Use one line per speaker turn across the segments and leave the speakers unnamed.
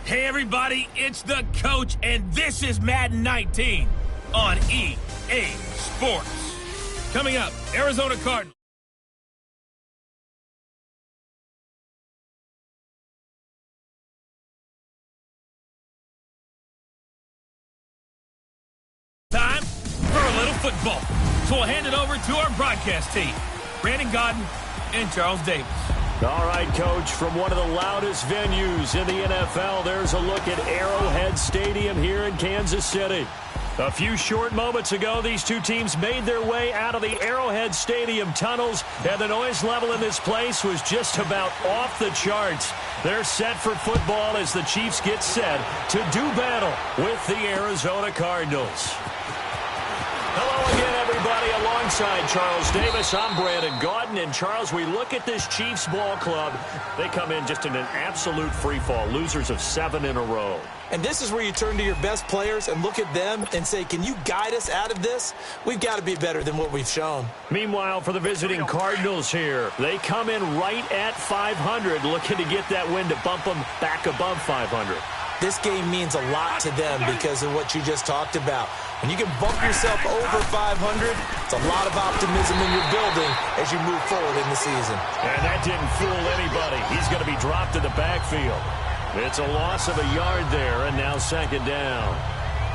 Hey everybody, it's the coach, and this is Madden 19 on EA Sports. Coming up, Arizona Cardinals. Time for a little football. So we'll hand it over to our broadcast team, Brandon Godden and Charles Davis.
All right, Coach, from one of the loudest venues in the NFL, there's a look at Arrowhead Stadium here in Kansas City. A few short moments ago, these two teams made their way out of the Arrowhead Stadium tunnels, and the noise level in this place was just about off the charts. They're set for football as the Chiefs get set to do battle with the Arizona Cardinals. Hello again, everybody. Alongside Charles Davis, I'm Brandon Gaudin. And, Charles, we look at this Chiefs ball club. They come in just in an absolute free-fall, losers of 7 in a row.
And this is where you turn to your best players and look at them and say, can you guide us out of this? We've got to be better than what we've shown.
Meanwhile, for the visiting Cardinals here, they come in right at 500, looking to get that win to bump them back above 500.
This game means a lot to them because of what you just talked about. When you can bump yourself over 500, it's a lot of optimism in your building as you move forward in the season.
And that didn't fool anybody. He's going to be dropped in the backfield. It's a loss of a yard there, and now second down.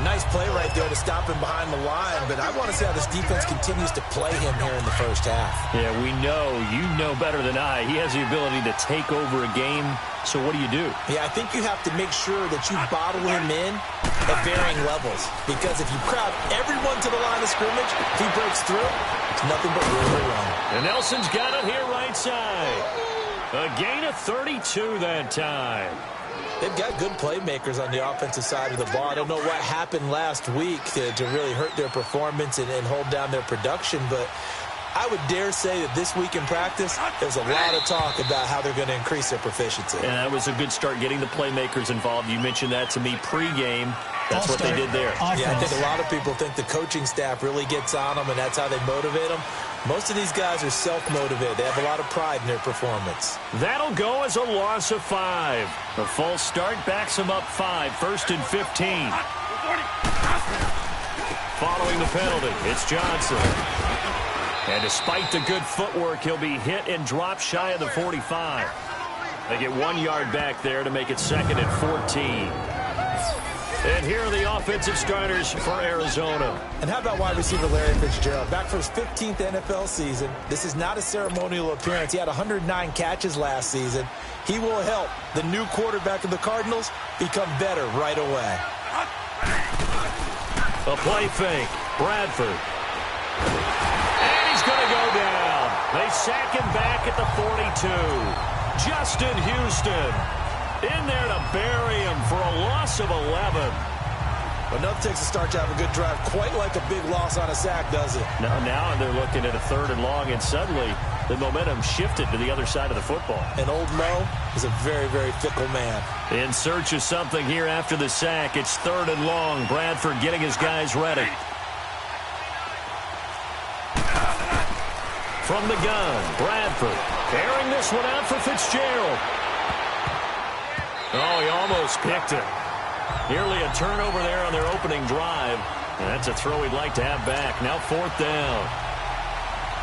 Nice play right there to stop him behind the line, but I want to see how this defense continues to play him here in the first half.
Yeah, we know. You know better than I. He has the ability to take over a game. So what do you do?
Yeah, I think you have to make sure that you bottle him in at varying levels. Because if you crowd everyone to the line of scrimmage, if he breaks through, it's nothing but room to run.
And Nelson's got it here right side. A gain of 32 that time.
They've got good playmakers on the offensive side of the ball. I don't know what happened last week to really hurt their performance and hold down their production, but I would dare say that this week in practice, there's a lot of talk about how they're going to increase their proficiency.
And that was a good start getting the playmakers involved. You mentioned that to me pregame. That's what they did there.
Yeah, I think a lot of people think the coaching staff really gets on them, and that's how they motivate them. Most of these guys are self-motivated. They have a lot of pride in their performance.
That'll go as a loss of 5. The false start backs them up 5, 1st and 15. Following the penalty, it's Johnson. And despite the good footwork, he'll be hit and dropped shy of the 45. They get 1 yard back there to make it 2nd and 14. And here are the offensive starters for Arizona.
And how about wide receiver Larry Fitzgerald? Back for his 15th NFL season. This is not a ceremonial appearance. He had 109 catches last season. He will help the new quarterback of the Cardinals become better right away.
A play fake. Bradford. And he's going to go down. They sack him back at the 42. Justin Houston in there to bury him for a loss of 11.
Enough takes a start to have a good drive, quite like a big loss on a sack, does it?
Now they're looking at a 3rd and long, and suddenly the momentum shifted to the other side of the football.
And Old Mo is a very, very fickle man.
In search of something here after the sack, it's 3rd and long. Bradford getting his guys ready. From the gun, Bradford airing this one out for Fitzgerald. Oh, he almost picked it. Nearly a turnover there on their opening drive. And that's a throw he'd like to have back. Now 4th down.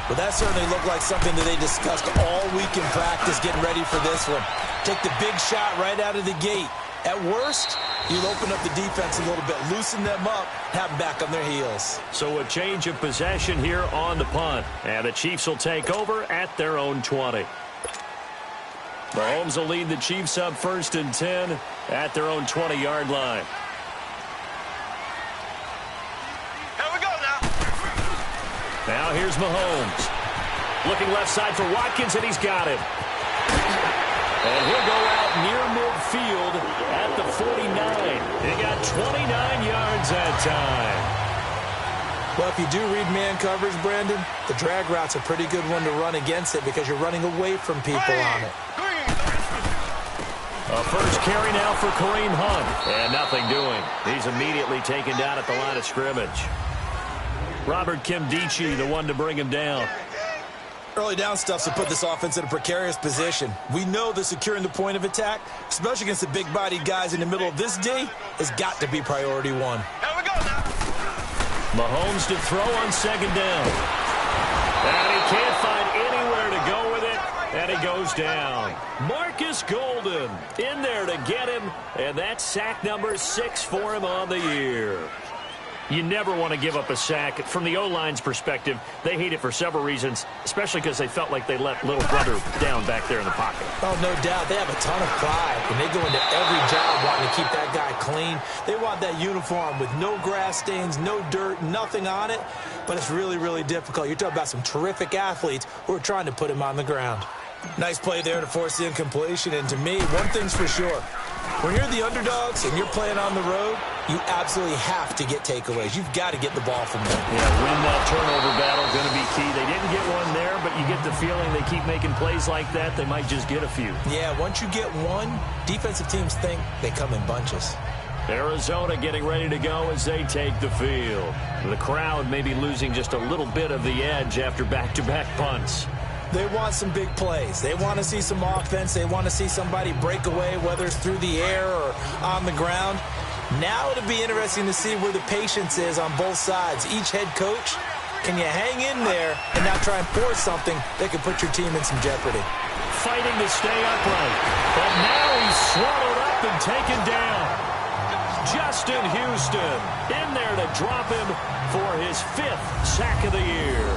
But that certainly looked like something that they discussed all week in practice getting ready for this one. Take the big shot right out of the gate. At worst, you'll open up the defense a little bit, loosen them up, have them back on their heels.
So a change of possession here on the punt. And the Chiefs will take over at their own 20. Mahomes will lead the Chiefs up 1st and 10 at their own 20-yard line.
Here we go now.
Now here's Mahomes. Looking left side for Watkins, and he's got him. And he'll go out near midfield at the 49. He got 29 yards that time.
Well, if you do read man coverage, Brandon, the drag route's a pretty good one to run against it because you're running away from people on it.
A first carry now for Kareem Hunt. And nothing doing. He's immediately taken down at the line of scrimmage. Robert Kimdichie, the one to bring him down.
Early down stuff to put this offense in a precarious position. We know that securing the point of attack, especially against the big-bodied guys in the middle of this D, has got to be priority one.
Here we go now.
Mahomes to throw on second down. And he can't find anywhere to go with it, and he goes down. Marcus Golden in there to get him, and that's sack number 6 for him on the year. You never want to give up a sack. From the O-line's perspective, they hate it for several reasons, especially because they felt like they let little brother down back there in the pocket.
Oh, no doubt. They have a ton of pride, and they go into every job wanting to keep that guy clean. They want that uniform with no grass stains, no dirt, nothing on it, but it's really, really difficult. You're talking about some terrific athletes who are trying to put him on the ground. Nice play there to force the incompletion, and to me, one thing's for sure. When you're the underdogs and you're playing on the road, you absolutely have to get takeaways. You've got to get the ball from them.
Yeah, win that turnover battle, going to be key. They didn't get one there, but you get the feeling they keep making plays like that, they might just get a few.
Yeah, once you get one, defensive teams think they come in bunches.
Arizona getting ready to go as they take the field. The crowd may be losing just a little bit of the edge after back-to-back punts.
They want some big plays. They want to see some offense. They want to see somebody break away, whether it's through the air or on the ground. Now it'll be interesting to see where the patience is on both sides. Each head coach, can you hang in there and not try and force something that could put your team in some jeopardy?
Fighting to stay upright. But now he's swallowed up and taken down. Justin Houston in there to drop him for his 5th sack of the year.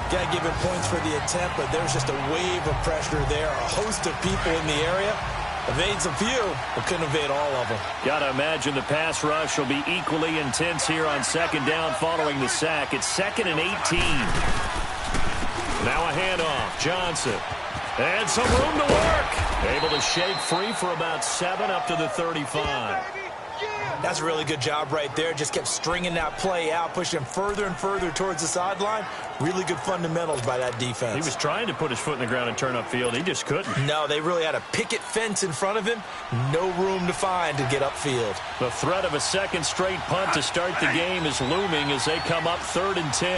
Got to give him points for the attempt, but there's just a wave of pressure there. A host of people in the area. Evades a few, but couldn't evade all of them.
Got to imagine the pass rush will be equally intense here on second down following the sack. It's 2nd and 18. Now a handoff. Johnson. And some room to work. Able to shake free for about 7 up to the 35.
That's a really good job right there. Just kept stringing that play out, pushing him further and further towards the sideline. Really good fundamentals by that defense.
He was trying to put his foot in the ground and turn upfield. He just couldn't.
No, they really had a picket fence in front of him. No room to find to get upfield.
The threat of a second straight punt to start the game is looming as they come up 3rd and 10.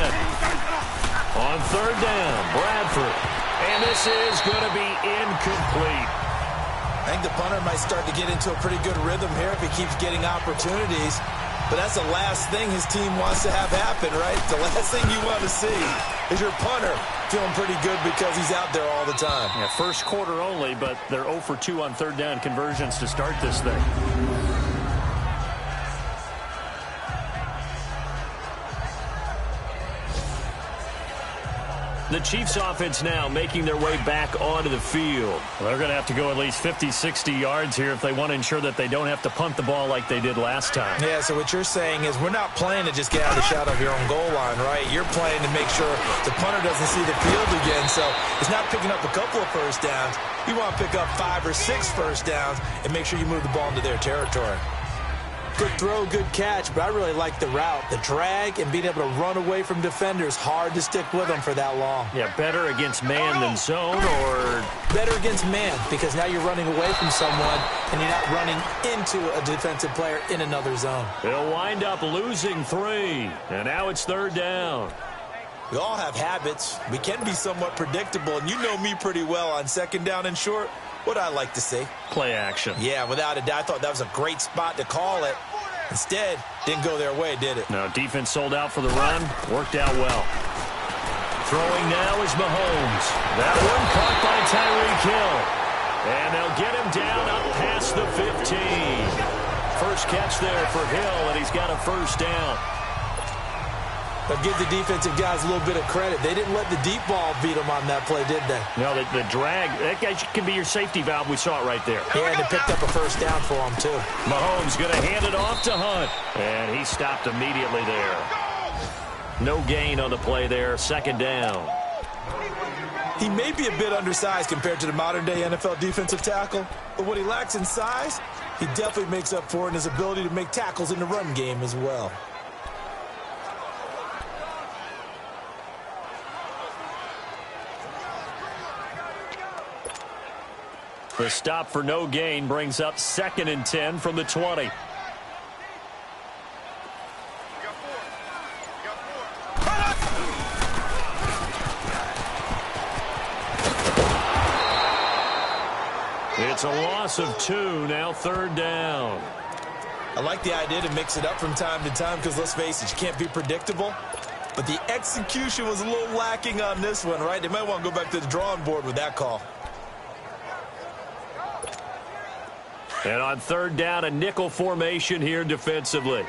On 3rd down, Bradford. And this is going to be incomplete.
I think the punter might start to get into a pretty good rhythm here if he keeps getting opportunities. But that's the last thing his team wants to have happen, right? The last thing you want to see is your punter feeling pretty good because he's out there all the time.
Yeah, first quarter only, but they're 0 for 2 on 3rd down conversions to start this thing. The Chiefs offense now making their way back onto the field. They're going to have to go at least 50, 60 yards here if they want to ensure that they don't have to punt the ball like they did last time.
Yeah, so what you're saying is we're not playing to just get out of the shadow of your own goal line, right? You're playing to make sure the punter doesn't see the field again. So it's not picking up a couple of first downs. You want to pick up 5 or 6 first downs and make sure you move the ball into their territory. Good throw, good catch, but I really like the route. The drag and being able to run away from defenders, hard to stick with them for that long.
Yeah, better against man than zone, or
better against man, because now you're running away from someone and you're not running into a defensive player in another zone.
They'll wind up losing 3, and now it's 3rd down.
We all have habits. We can be somewhat predictable, and you know me pretty well on 2nd down and short. What I like to see.
Play action.
Yeah, without a doubt. I thought that was a great spot to call it. Instead, didn't go their way, did it?
No, defense sold out for the run. Worked out well. Throwing now is Mahomes. That one caught by Tyreek Hill. And they'll get him down up past the 15. First catch there for Hill, and he's got a first down.
But give the defensive guys a little bit of credit. They didn't let the deep ball beat them on that play, did they?
No, the drag, that guy can be your safety valve. We saw it right there.
Yeah, and they picked up a first down for him, too.
Mahomes going to hand it off to Hunt. And he stopped immediately there. No gain on the play there. 2nd down.
He may be a bit undersized compared to the modern-day NFL defensive tackle, but what he lacks in size, he definitely makes up for in his ability to make tackles in the run game as well.
The stop for no gain brings up 2nd and 10 from the 20. It's a loss of 2, now 3rd down.
I like the idea to mix it up from time to time because, let's face it, you can't be predictable. But the execution was a little lacking on this one, right? They might want to go back to the drawing board with that call.
And on 3rd down, a nickel formation here defensively.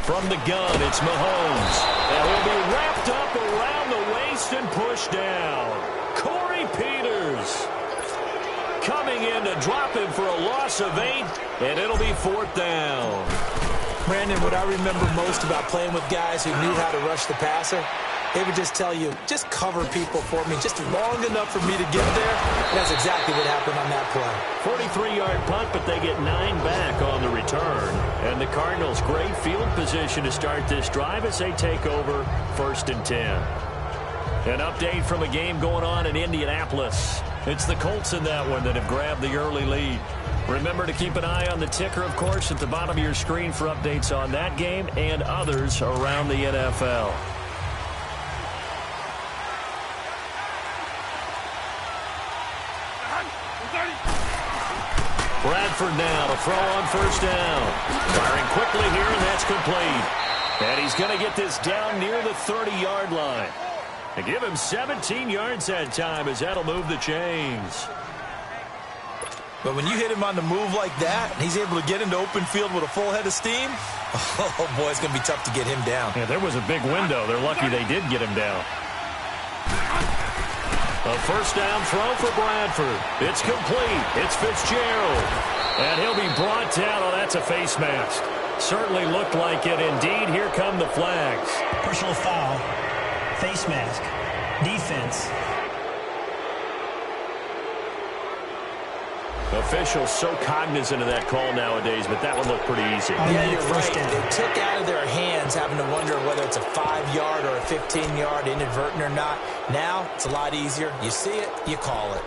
From the gun, it's Mahomes. And he'll be wrapped up around the waist and pushed down. Corey Peters coming in to drop him for a loss of 8, and it'll be 4th down.
Brandon, what I remember most about playing with guys who knew how to rush the passer, they would just tell you, just cover people for me just long enough for me to get there. And that's exactly what happened on that play.
43-yard punt, but they get 9 back on the return. And the Cardinals, great field position to start this drive as they take over 1st and 10. An update from a game going on in Indianapolis. It's the Colts in that one that have grabbed the early lead. Remember to keep an eye on the ticker, of course, at the bottom of your screen for updates on that game and others around the NFL. Bradford now to throw on 1st down. Firing quickly here, and that's complete. And he's going to get this down near the 30-yard line. And give him 17 yards that time, as that'll move the chains.
But when you hit him on the move like that, and he's able to get into open field with a full head of steam, oh boy, it's going to be tough to get him down.
Yeah, there was a big window. They're lucky they did get him down. A 1st down throw for Bradford. It's complete. It's Fitzgerald. And he'll be brought down. Oh, that's a face mask. Certainly looked like it. Indeed, here come the flags.
Personal foul. Face mask. Defense.
Officials so cognizant of that call nowadays, but that one looked pretty easy.
Yeah, you're right. They took out of their hands having to wonder whether it's a 5-yard or a 15-yard inadvertent or not. Now, it's a lot easier. You see it, you call it.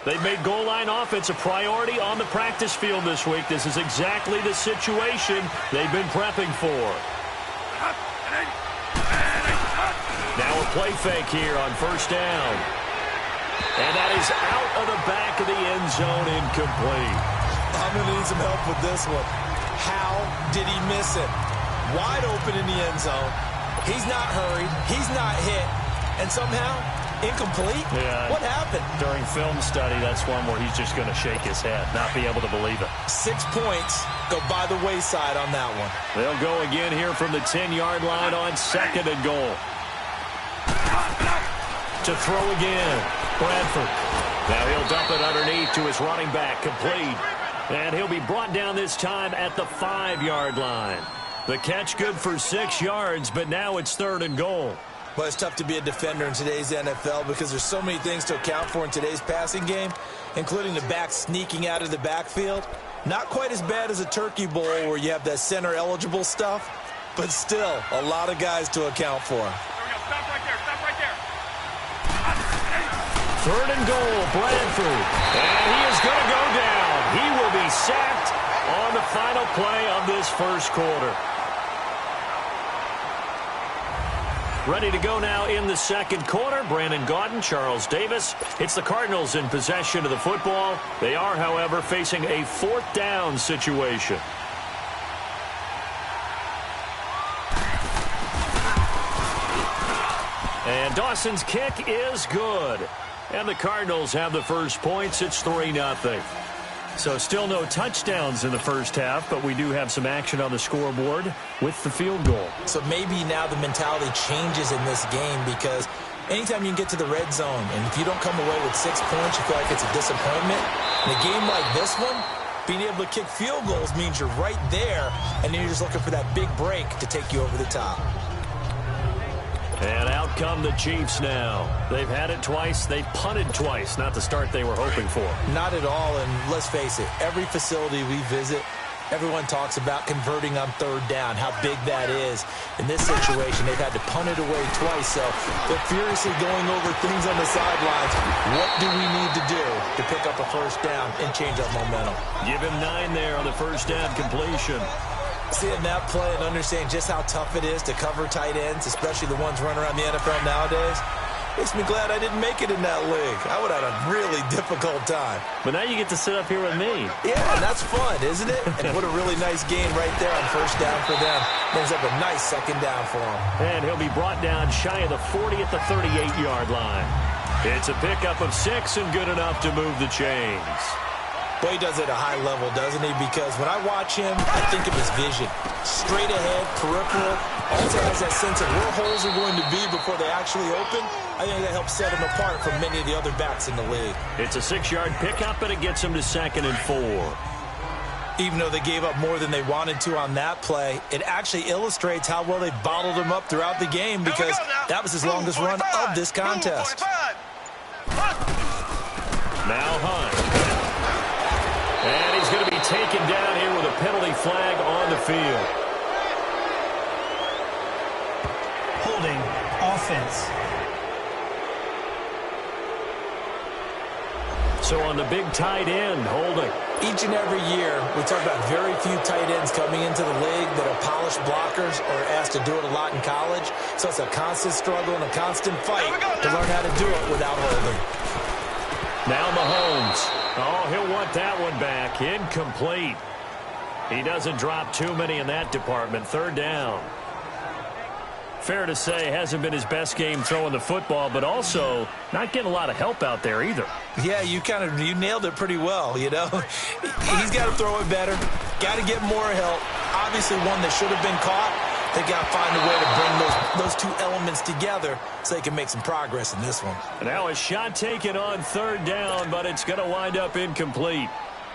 They've made goal line offense a priority on the practice field this week. This is exactly the situation they've been prepping for. Now a play fake here on 1st down. And that is out of the back of the end zone, incomplete.
I'm going to need some help with this one. How did he miss it? Wide open in the end zone. He's not hurried. He's not hit. And somehow, incomplete?
Yeah.
What happened?
During film study, that's one where he's just going to shake his head, not be able to believe it.
6 points go by the wayside on that one.
They'll go again here from the 10-yard line on 2nd and goal. To throw again. Bradford. Now he'll dump it underneath to his running back, complete. And he'll be brought down this time at the 5-yard line. The catch good for 6 yards, but now it's 3rd and goal.
Well, it's tough to be a defender in today's NFL because there's so many things to account for in today's passing game, including the back sneaking out of the backfield. Not quite as bad as a turkey bowl where you have that center-eligible stuff, but still a lot of guys to account for.
Stop right there. Stop right there.
3rd and goal, Bradford. And he is going to go down. He will be sacked on the final play of this 1st quarter. Ready to go now in the 2nd quarter. Brandon Gaudin, Charles Davis. It's the Cardinals in possession of the football. They are, however, facing a 4th down situation. And Dawson's kick is good. And the Cardinals have the first points. It's 3-0. So still no touchdowns in the first half, but we do have some action on the scoreboard with the field goal.
So maybe now the mentality changes in this game because anytime you can get to the red zone, and if you don't come away with 6 points, you feel like it's a disappointment. In a game like this one, being able to kick field goals means you're right there, and then you're just looking for that big break to take you over the top.
And out come the Chiefs now. They've had it twice. They've punted twice. Not the start they were hoping for.
Not at all, and let's face it, every facility we visit, everyone talks about converting on 3rd down, how big that is. In this situation, they've had to punt it away twice, so they're furiously going over things on the sidelines. What do we need to do to pick up a 1st down and change up momentum?
Give him 9 there on the 1st down completion.
Seeing that play and understanding just how tough it is to cover tight ends, especially the ones running around the NFL nowadays, makes me glad I didn't make it in that league. I would have had a really difficult time.
But now you get to sit up here with me.
Yeah, and that's fun, isn't it? And what a really nice gain right there on first down for them. Brings up a nice second down for him.
And he'll be brought down shy of the 40 at the 38-yard line. It's a pickup of 6 and good enough to move the chains.
Well, he does it at a high level, doesn't he? Because when I watch him, I think of his vision. Straight ahead, peripheral. Also has that sense of where holes are going to be before they actually open. I think that helps set him apart from many of the other backs in the league.
It's a 6-yard pickup, and it gets him to 2nd and 4.
Even though they gave up more than they wanted to on that play, it actually illustrates how well they bottled him up throughout the game because that was his longest run of this contest.
Now Hunt. And he's going to be taken down here with a penalty flag on the field.
Holding offense.
So on the big tight end, holding.
Each and every year, we talk about very few tight ends coming into the league that are polished blockers or asked to do it a lot in college. So it's a constant struggle and a constant fight to learn how to do it without holding.
Now Mahomes. Oh, he'll want that one back. Incomplete. He doesn't drop too many in that department. 3rd down. Fair to say, hasn't been his best game throwing the football, but also not getting a lot of help out there either.
Yeah, you nailed it pretty well, you know. He's got to throw it better. Got to get more help. Obviously one that should have been caught. They got to find a way to bring those two elements together so they can make some progress in this one.
And now a shot taken on 3rd down, but it's going to wind up incomplete.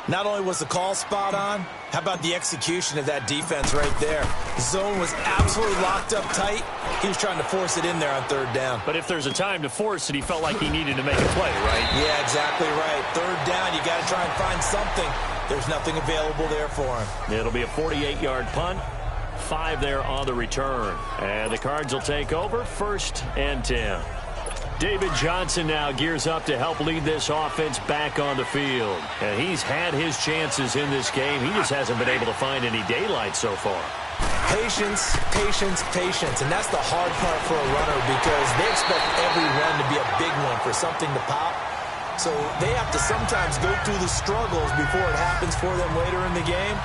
Not only was the call spot on, how about the execution of that defense right there? The zone was absolutely locked up tight. He was trying to force it in there on 3rd down.
But if there's a time to force it, he felt like he needed to make a play, right?
Yeah, exactly right. 3rd down, you got to try and find something. There's nothing available there for him.
It'll be a 48-yard punt. 5 there on the return. And the Cards will take over 1st and 10. David Johnson now gears up to help lead this offense back on the field. And he's had his chances in this game. He just hasn't been able to find any daylight so far.
Patience, patience, patience. And that's the hard part for a runner because they expect every run to be a big one for something to pop. So they have to sometimes go through the struggles before it happens for them later in the game.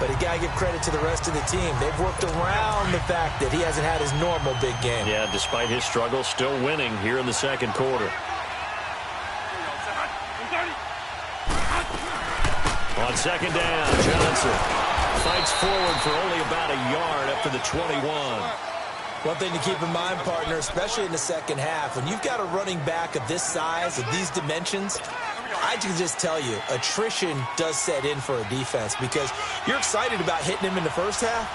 But you got to give credit to the rest of the team. They've worked around the fact that he hasn't had his normal big game.
Yeah, despite his struggles, still winning here in the 2nd quarter. On 2nd down, Johnson fights forward for only about a yard up to the 21.
One thing to keep in mind, partner, especially in the second half, when you've got a running back of this size, of these dimensions, I can just tell you, attrition does set in for a defense because you're excited about hitting him in the first half.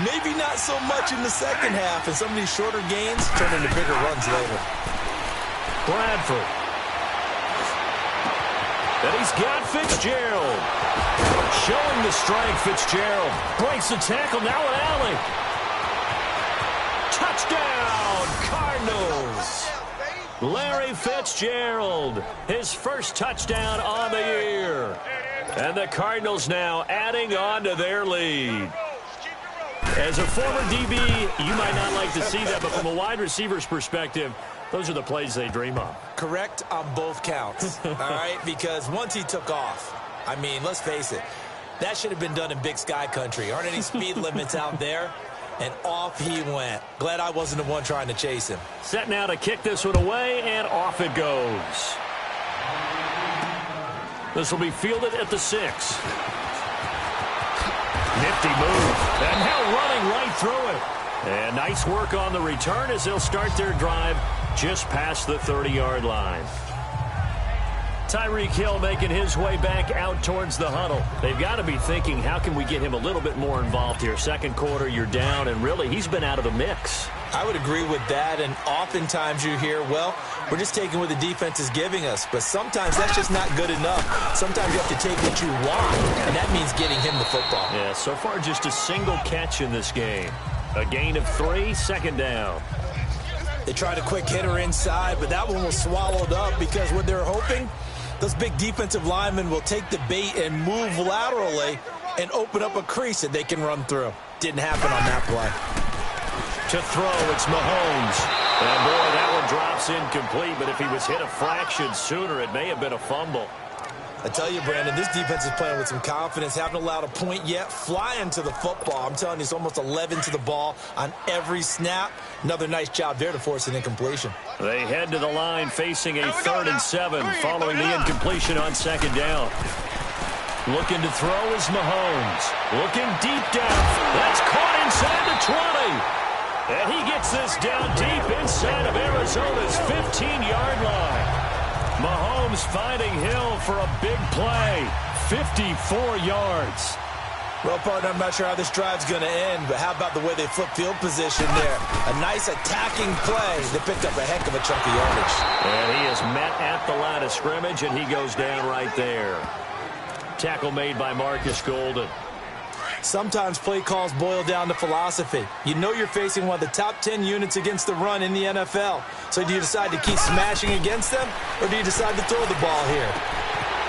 Maybe not so much in the second half, and some of these shorter gains turn into bigger runs later.
Bradford. And he's got Fitzgerald. Showing the strike, Fitzgerald. Breaks the tackle, now an alley. Touchdown, Cardinals. Larry Fitzgerald, his first touchdown on the year. And the Cardinals now adding on to their lead. As a former DB, you might not like to see that, but from a wide receiver's perspective, those are the plays they dream of.
Correct on both counts, all right? Because once he took off, I mean, let's face it, that should have been done in Big Sky country. Aren't any speed limits out there? And off he went. Glad I wasn't the one trying to chase him.
Set now to kick this one away, and off it goes. This will be fielded at the 6. Nifty move. And now running right through it. And nice work on the return as they'll start their drive just past the 30-yard line. Tyreek Hill making his way back out towards the huddle. They've got to be thinking, how can we get him a little bit more involved here? 2nd quarter, you're down, and really, he's been out of the mix.
I would agree with that, and oftentimes you hear, well, we're just taking what the defense is giving us, but sometimes that's just not good enough. Sometimes you have to take what you want, and that means getting him the football.
Yeah, so far just a single catch in this game. A gain of 3, 2nd down.
They tried a quick hitter inside, but that one was swallowed up because what they're hoping, those big defensive linemen will take the bait and move laterally and open up a crease that they can run through. Didn't happen on that play.
To throw, it's Mahomes. And boy, that one drops incomplete, but if he was hit a fraction sooner, it may have been a fumble.
I tell you, Brandon, this defense is playing with some confidence. Haven't allowed a point yet. Flying to the football. I'm telling you, it's almost 11 to the ball on every snap. Another nice job there to force an incompletion.
They head to the line facing a 3rd and 7 following the incompletion on 2nd down. Looking to throw is Mahomes. Looking deep down. That's caught inside the 20. And he gets this down deep inside of Arizona's 15-yard line. Mahomes finding Hill for a big play. 54 yards.
Well, partner, I'm not sure how this drive's going to end, but how about the way they flip field position there? A nice attacking play. They picked up a heck of a chunk of yardage.
And he is met at the line of scrimmage, and he goes down right there. Tackle made by Marcus Golden.
Sometimes play calls boil down to philosophy. You know you're facing one of the top 10 units against the run in the NFL. So do you decide to keep smashing against them, or do you decide to throw the ball here?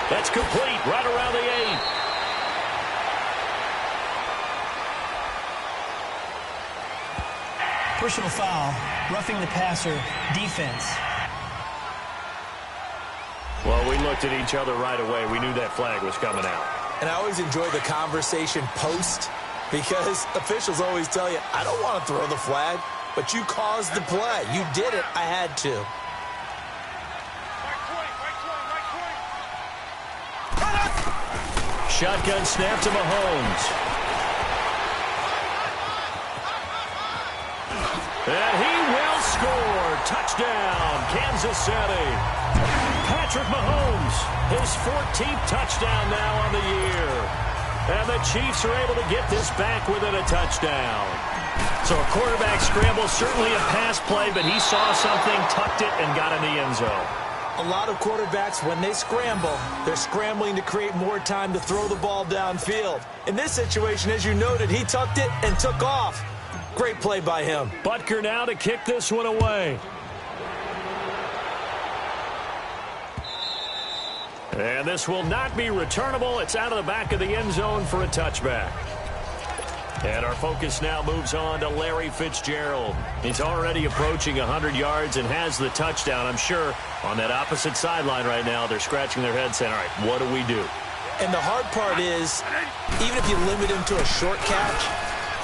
That's complete right around the 8.
Personal foul, roughing the passer, defense.
Well, we looked at each other right away. We knew that flag was coming out.
And I always enjoy the conversation post, because officials always tell you, I don't want to throw the flag, but you caused the play. You did it. I had to.
Shotgun snap to Mahomes. And he will score. Touchdown, Kansas City. Patrick Mahomes, his 14th touchdown now on the year. And the Chiefs are able to get this back within a touchdown. So a quarterback scramble, certainly a pass play, but he saw something, tucked it, and got in the end zone.
A lot of quarterbacks, when they scramble, they're scrambling to create more time to throw the ball downfield. In this situation, as you noted, he tucked it and took off. Great play by him.
Butker now to kick this one away. And this will not be returnable. It's out of the back of the end zone for a touchback. And our focus now moves on to Larry Fitzgerald. He's already approaching 100 yards and has the touchdown. I'm sure on that opposite sideline right now, they're scratching their heads saying, all right, what do we do?
And the hard part is, even if you limit him to a short catch,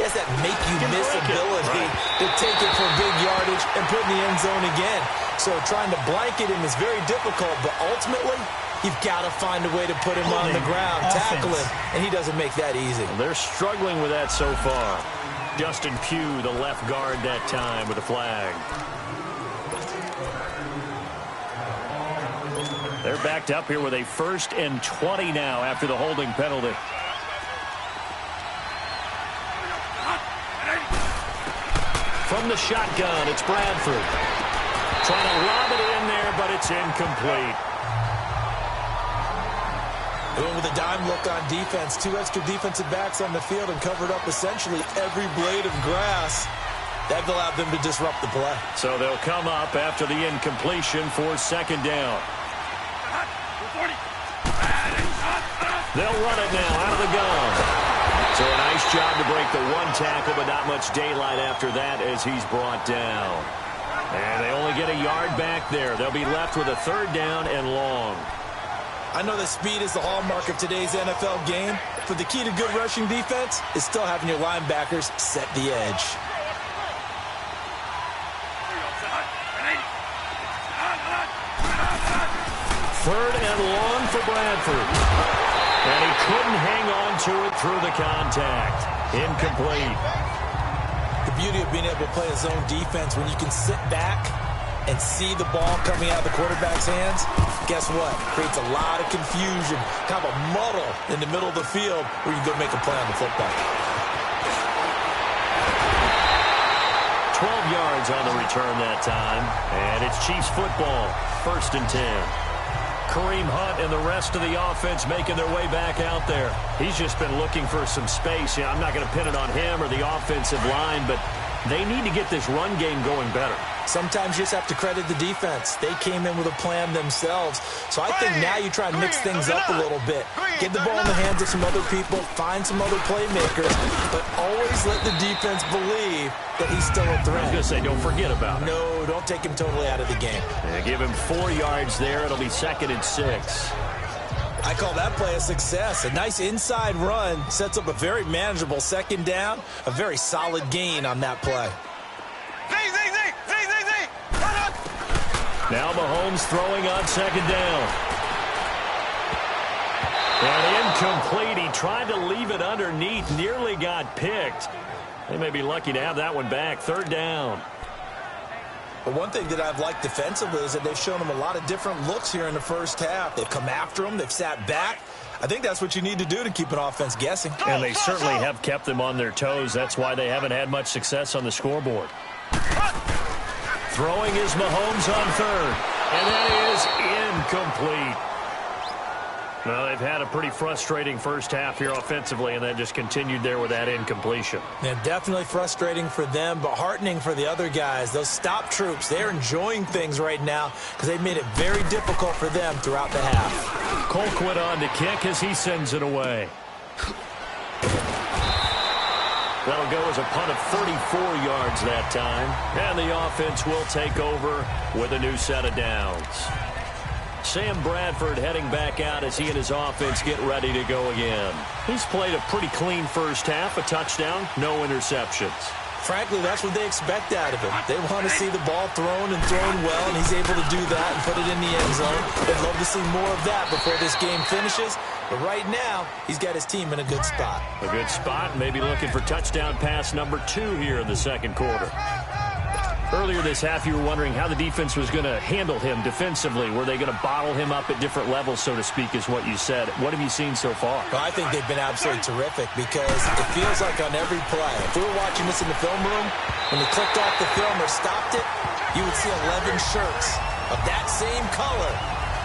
he has that make-you-miss ability to take it for big yardage and put in the end zone again. So trying to blanket him is very difficult, but ultimately, you've got to find a way to put him on the ground, tackle him, and he doesn't make that easy.
Well, they're struggling with that so far. Justin Pugh, the left guard that time with a flag. They're backed up here with a 1st and 20 now after the holding penalty. From the shotgun, it's Bradford. Trying to lob it in there, but it's incomplete.
Going with a dime look on defense. 2 extra defensive backs on the field and covered up essentially every blade of grass. That allowed them to disrupt the play.
So they'll come up after the incompletion for 2nd down. They'll run it now out of the gun. So a nice job to break the 1 tackle, but not much daylight after that as he's brought down. And they only get a yard back there. They'll be left with a 3rd down and long.
I know that speed is the hallmark of today's NFL game, but the key to good rushing defense is still having your linebackers set the edge.
Third and long for Bradford. And he couldn't hang on to it through the contact. Incomplete.
The beauty of being able to play a zone defense when you can sit back and see the ball coming out of the quarterback's hands, guess what? Creates a lot of confusion, kind of a muddle in the middle of the field where you go make a play on the football.
12 yards on the return that time. And it's Chiefs football, 1st and 10. Kareem Hunt and the rest of the offense making their way back out there. He's just been looking for some space. I'm not going to pin it on him or the offensive line, but they need to get this run game going better.
Sometimes you just have to credit the defense. They came in with a plan themselves. So I think now you try and mix things up a little bit. Get the ball in the hands of some other people, find some other playmakers, but always let the defense believe that he's still a threat.
I was going to say, don't forget about it.
No, don't take him totally out of the game.
Give him 4 yards there. It'll be 2nd and 6.
I call that play a success. A nice inside run sets up a very manageable 2nd down, a very solid gain on that play.
Now Mahomes throwing on 2nd down. And incomplete. He tried to leave it underneath, nearly got picked. They may be lucky to have that one back. 3rd down.
But one thing that I've liked defensively is that they've shown him a lot of different looks here in the first half. They've come after him. They've sat back. I think that's what you need to do to keep an offense guessing.
And they certainly have kept them on their toes. That's why they haven't had much success on the scoreboard. Throwing is Mahomes on 3rd. And that is incomplete. Well, they've had a pretty frustrating first half here offensively, and then just continued there with that incompletion.
Yeah, definitely frustrating for them, but heartening for the other guys. Those stop troops, they're enjoying things right now because they've made it very difficult for them throughout the half.
Colquitt on to kick as he sends it away. That'll go as a punt of 34 yards that time. And the offense will take over with a new set of downs. Sam Bradford heading back out as he and his offense get ready to go again. He's played a pretty clean first half, a touchdown, no interceptions.
Frankly, that's what they expect out of him. They want to see the ball thrown and thrown well, and he's able to do that and put it in the end zone. They'd love to see more of that before this game finishes. But right now, he's got his team in a good spot.
A good spot, maybe looking for touchdown pass number 2 here in the 2nd quarter. Earlier this half, you were wondering how the defense was going to handle him defensively. Were they going to bottle him up at different levels, so to speak, is what you said. What have you seen so far?
Well, I think they've been absolutely terrific because it feels like on every play, if we were watching this in the film room, when they clicked off the film or stopped it, you would see 11 shirts of that same color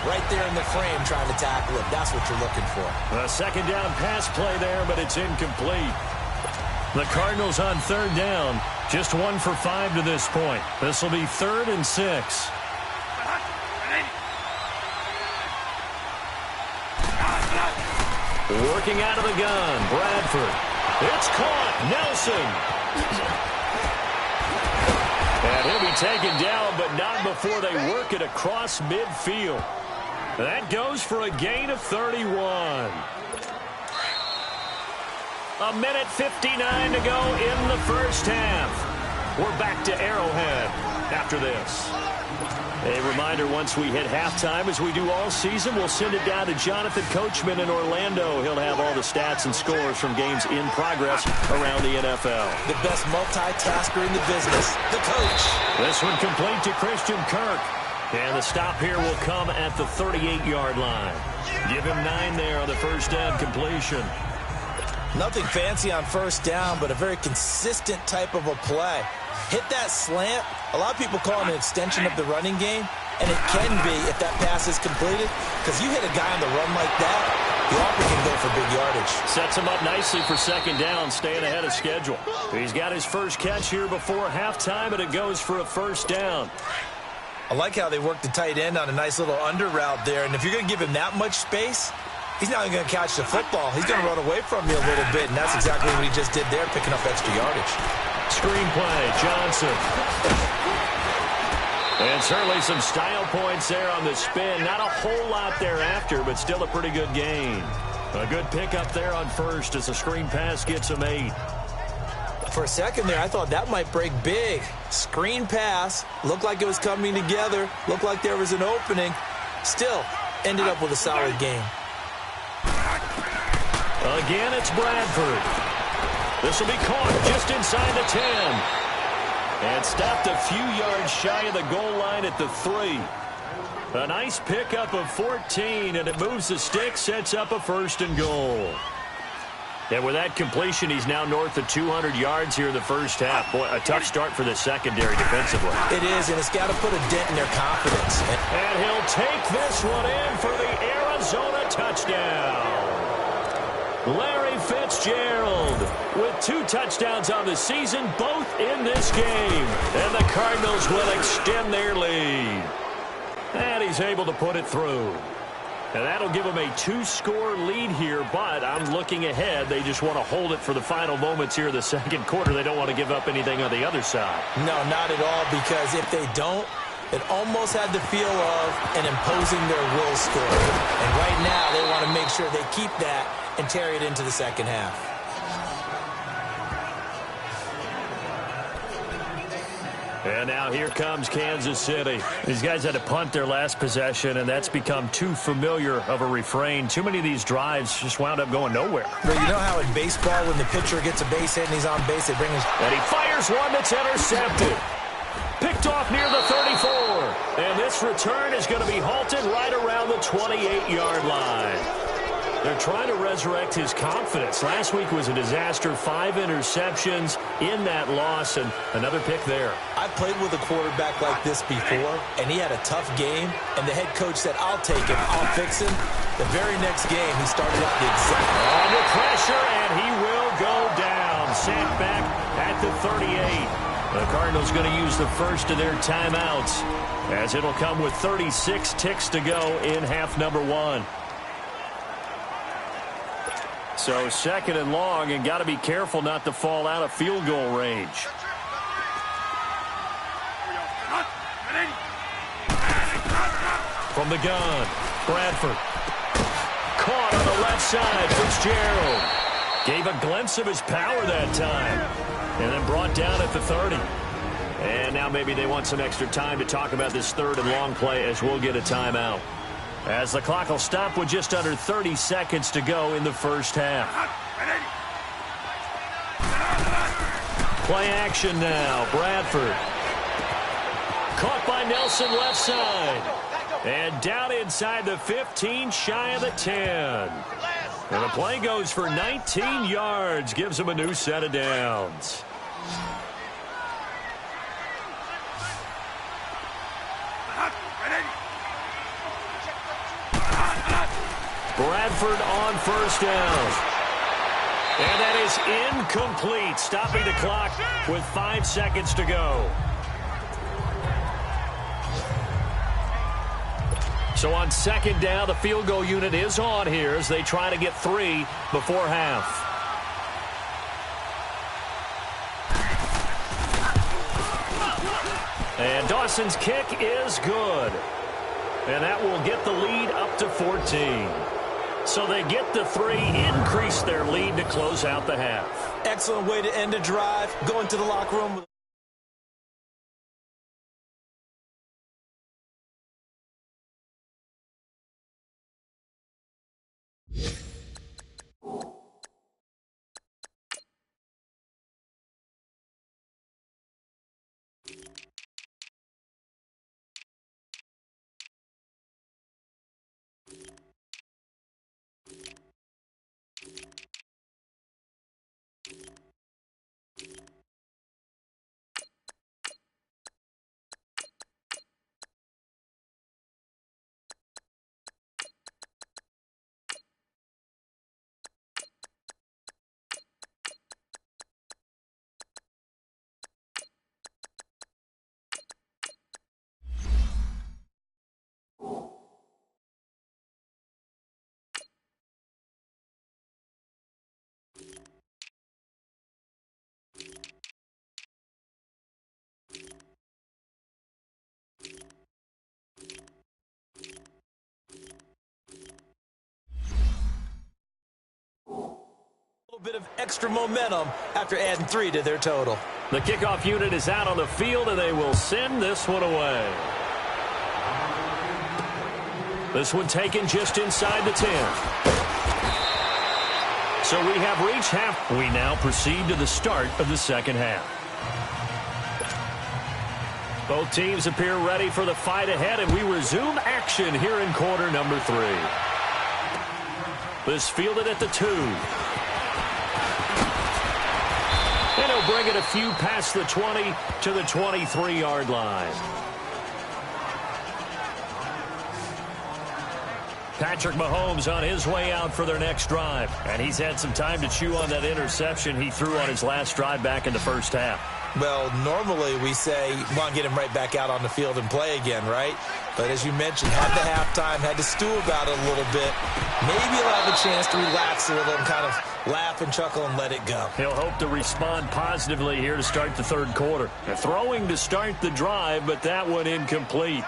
right there in the frame trying to tackle it. That's what you're looking for.
A 2nd down pass play there, but it's incomplete. The Cardinals on 3rd down. Just 1 for 5 to this point. This will be 3rd and 6. Working out of the gun, Bradford. It's caught. Nelson. And he'll be taken down, but not before they work it across midfield. That goes for a gain of 31. A minute 59 to go in the first half. We're back to Arrowhead after this. A reminder, once we hit halftime, as we do all season, we'll send it down to Jonathan Coachman in Orlando. He'll have all the stats and scores from games in progress around the NFL.
The best multitasker in the business, the coach.
This one complete to Christian Kirk. And the stop here will come at the 38-yard line. Give him 9 there on the first down completion.
Nothing fancy on first down, but a very consistent type of a play. Hit that slant. A lot of people call it an extension of the running game, and it can be if that pass is completed, because you hit a guy on the run like that, the offer can go for big yardage.
Sets him up nicely for 2nd down, staying ahead of schedule. He's got his first catch here before halftime, and it goes for a first down.
I like how they work the tight end on a nice little under route there, and if you're going to give him that much space, he's not going to catch the football. He's going to run away from you a little bit, and that's exactly what he just did there, picking up extra yardage.
Screenplay, Johnson. And certainly some style points there on the spin. Not a whole lot thereafter, but still a pretty good gain. A good pickup there on first as the screen pass gets him 8.
For a second there, I thought that might break big. Screen pass, looked like it was coming together, looked like there was an opening. Still, ended up with a solid game.
Again, it's Bradford. This will be caught just inside the 10. And stopped a few yards shy of the goal line at the 3. A nice pickup of 14, and it moves the stick, sets up a 1st and goal. And with that completion, he's now north of 200 yards here in the first half. Boy, a tough start for the secondary defensively.
It is, and it's got to put a dent in their confidence.
And he'll take this one in for the Arizona touchdown. Larry Fitzgerald with 2 touchdowns on the season, both in this game. And the Cardinals will extend their lead. And he's able to put it through. And that'll give them a 2-score lead here, but I'm looking ahead. They just want to hold it for the final moments here in the second quarter. They don't want to give up anything on the other side.
No, not at all, because if they don't, it almost had the feel of an imposing their will score. And right now, they want to make sure they keep that and carry it into the second half.
And now here comes Kansas City. These guys had to punt their last possession, and that's become too familiar of a refrain. Too many of these drives just wound up going nowhere.
But you know how in baseball, when the pitcher gets a base hit and he's on base, they bring his...
And he fires one that's intercepted. Picked off near the 34. And this return is going to be halted right around the 28-yard line. They're trying to resurrect his confidence. Last week was a disaster. 5 interceptions in that loss, and another pick there.
I've played with a quarterback like this before, and he had a tough game, and the head coach said, I'll take him, I'll fix him. The very next game, he started out the exact...
Under pressure, and he will go down. Sent back at the 38. The Cardinals going to use the first of their timeouts, as it'll come with 36 ticks to go in half number 1. So second and long, and got to be careful not to fall out of field goal range. From the gun, Bradford. Caught on the left side, Fitzgerald. Gave a glimpse of his power that time. And then brought down at the 30. And now maybe they want some extra time to talk about this third and long play, as we'll get a timeout. As the clock will stop with just under 30 seconds to go in the first half. Play action now. Bradford. Caught by Nelson left side. And down inside the 15, shy of the 10. And the play goes for 19 yards. Gives him a new set of downs. Bradford on first down. And that is incomplete, stopping the clock with 5 seconds to go. So on second down, the field goal unit is on here as they try to get 3 before half. And Dawson's kick is good. And that will get the lead up to 14. So they get the 3, increase their lead to close out the half.
Excellent way to end a drive. Go into the locker room with... bit of extra momentum after adding 3 to their total.
The kickoff unit is out on the field, and they will send this one away. This one taken just inside the 10. So we have reached half. We now proceed to the start of the second half. Both teams appear ready for the fight ahead, and we resume action here in quarter number 3. This fielded at the 2. And he'll bring it a few past the 20 to the 23-yard line. Patrick Mahomes on his way out for their next drive. And he's had some time to chew on that interception he threw on his last drive back in the first half.
Well, normally we say, well, get him right back out on the field and play again, right? But as you mentioned, had the halftime, had to stew about it a little bit. Maybe he'll have a chance to relax a little and kind of laugh and chuckle and let it go.
He'll hope to respond positively here to start the third quarter. Throwing to start the drive, but that one incomplete.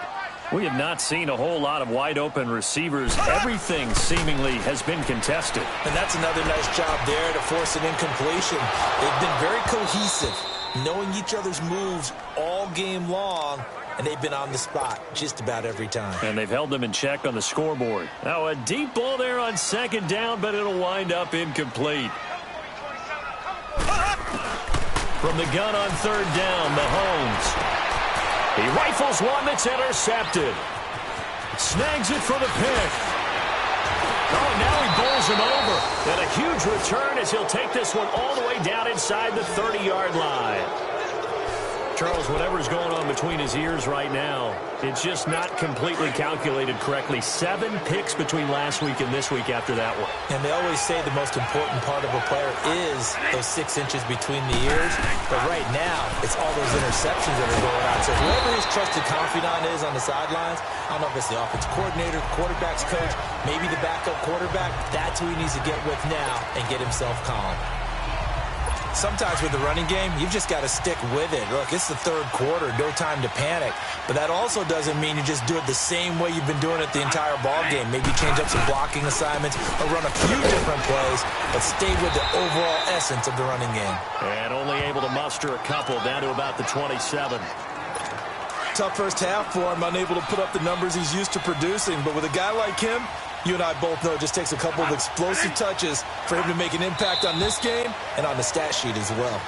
We have not seen a whole lot of wide-open receivers. Everything seemingly has been contested.
And that's another nice job there to force an incompletion. They've been very cohesive, knowing each other's moves all game long, and they've been on the spot just about every time.
And they've held them in check on the scoreboard. Now a deep ball there on second down, but it'll wind up incomplete. From the gun on third down, Mahomes. He rifles one that's intercepted. Snags it for the pick. Oh, now he bowls him over. And a huge return as he'll take this one all the way down inside the 30-yard line. Charles, whatever's going on between his ears right now, it's just not completely calculated correctly. 7 picks between last week and this week after that one.
And they always say the most important part of a player is those 6 inches between the ears. But right now, it's all those interceptions that are going on. So whoever his trusted confidant is on the sidelines, I don't know if it's the offense coordinator, quarterback's coach, maybe the backup quarterback, that's who he needs to get with now and get himself calm. Sometimes with the running game, you've just got to stick with it. Look, it's the third quarter, no time to panic. But that also doesn't mean you just do it the same way you've been doing it the entire ball game. Maybe change up some blocking assignments or run a few different plays, but stay with the overall essence of the running game.
And only able to muster a couple down to about the 27.
Tough first half for him, unable to put up the numbers he's used to producing. But with a guy like him, you and I both know it just takes a couple of explosive touches for him to make an impact on this game and on the stat sheet as well.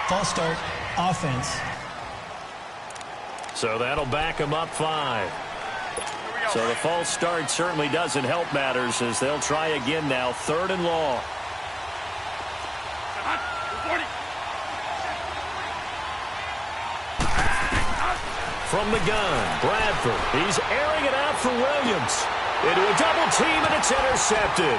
False start, offense.
So that'll back him up 5. So the false start certainly doesn't help matters as they'll try again now, 3rd and long. From the gun, Bradford. He's airing it out for Williams. Into a double team, and it's intercepted.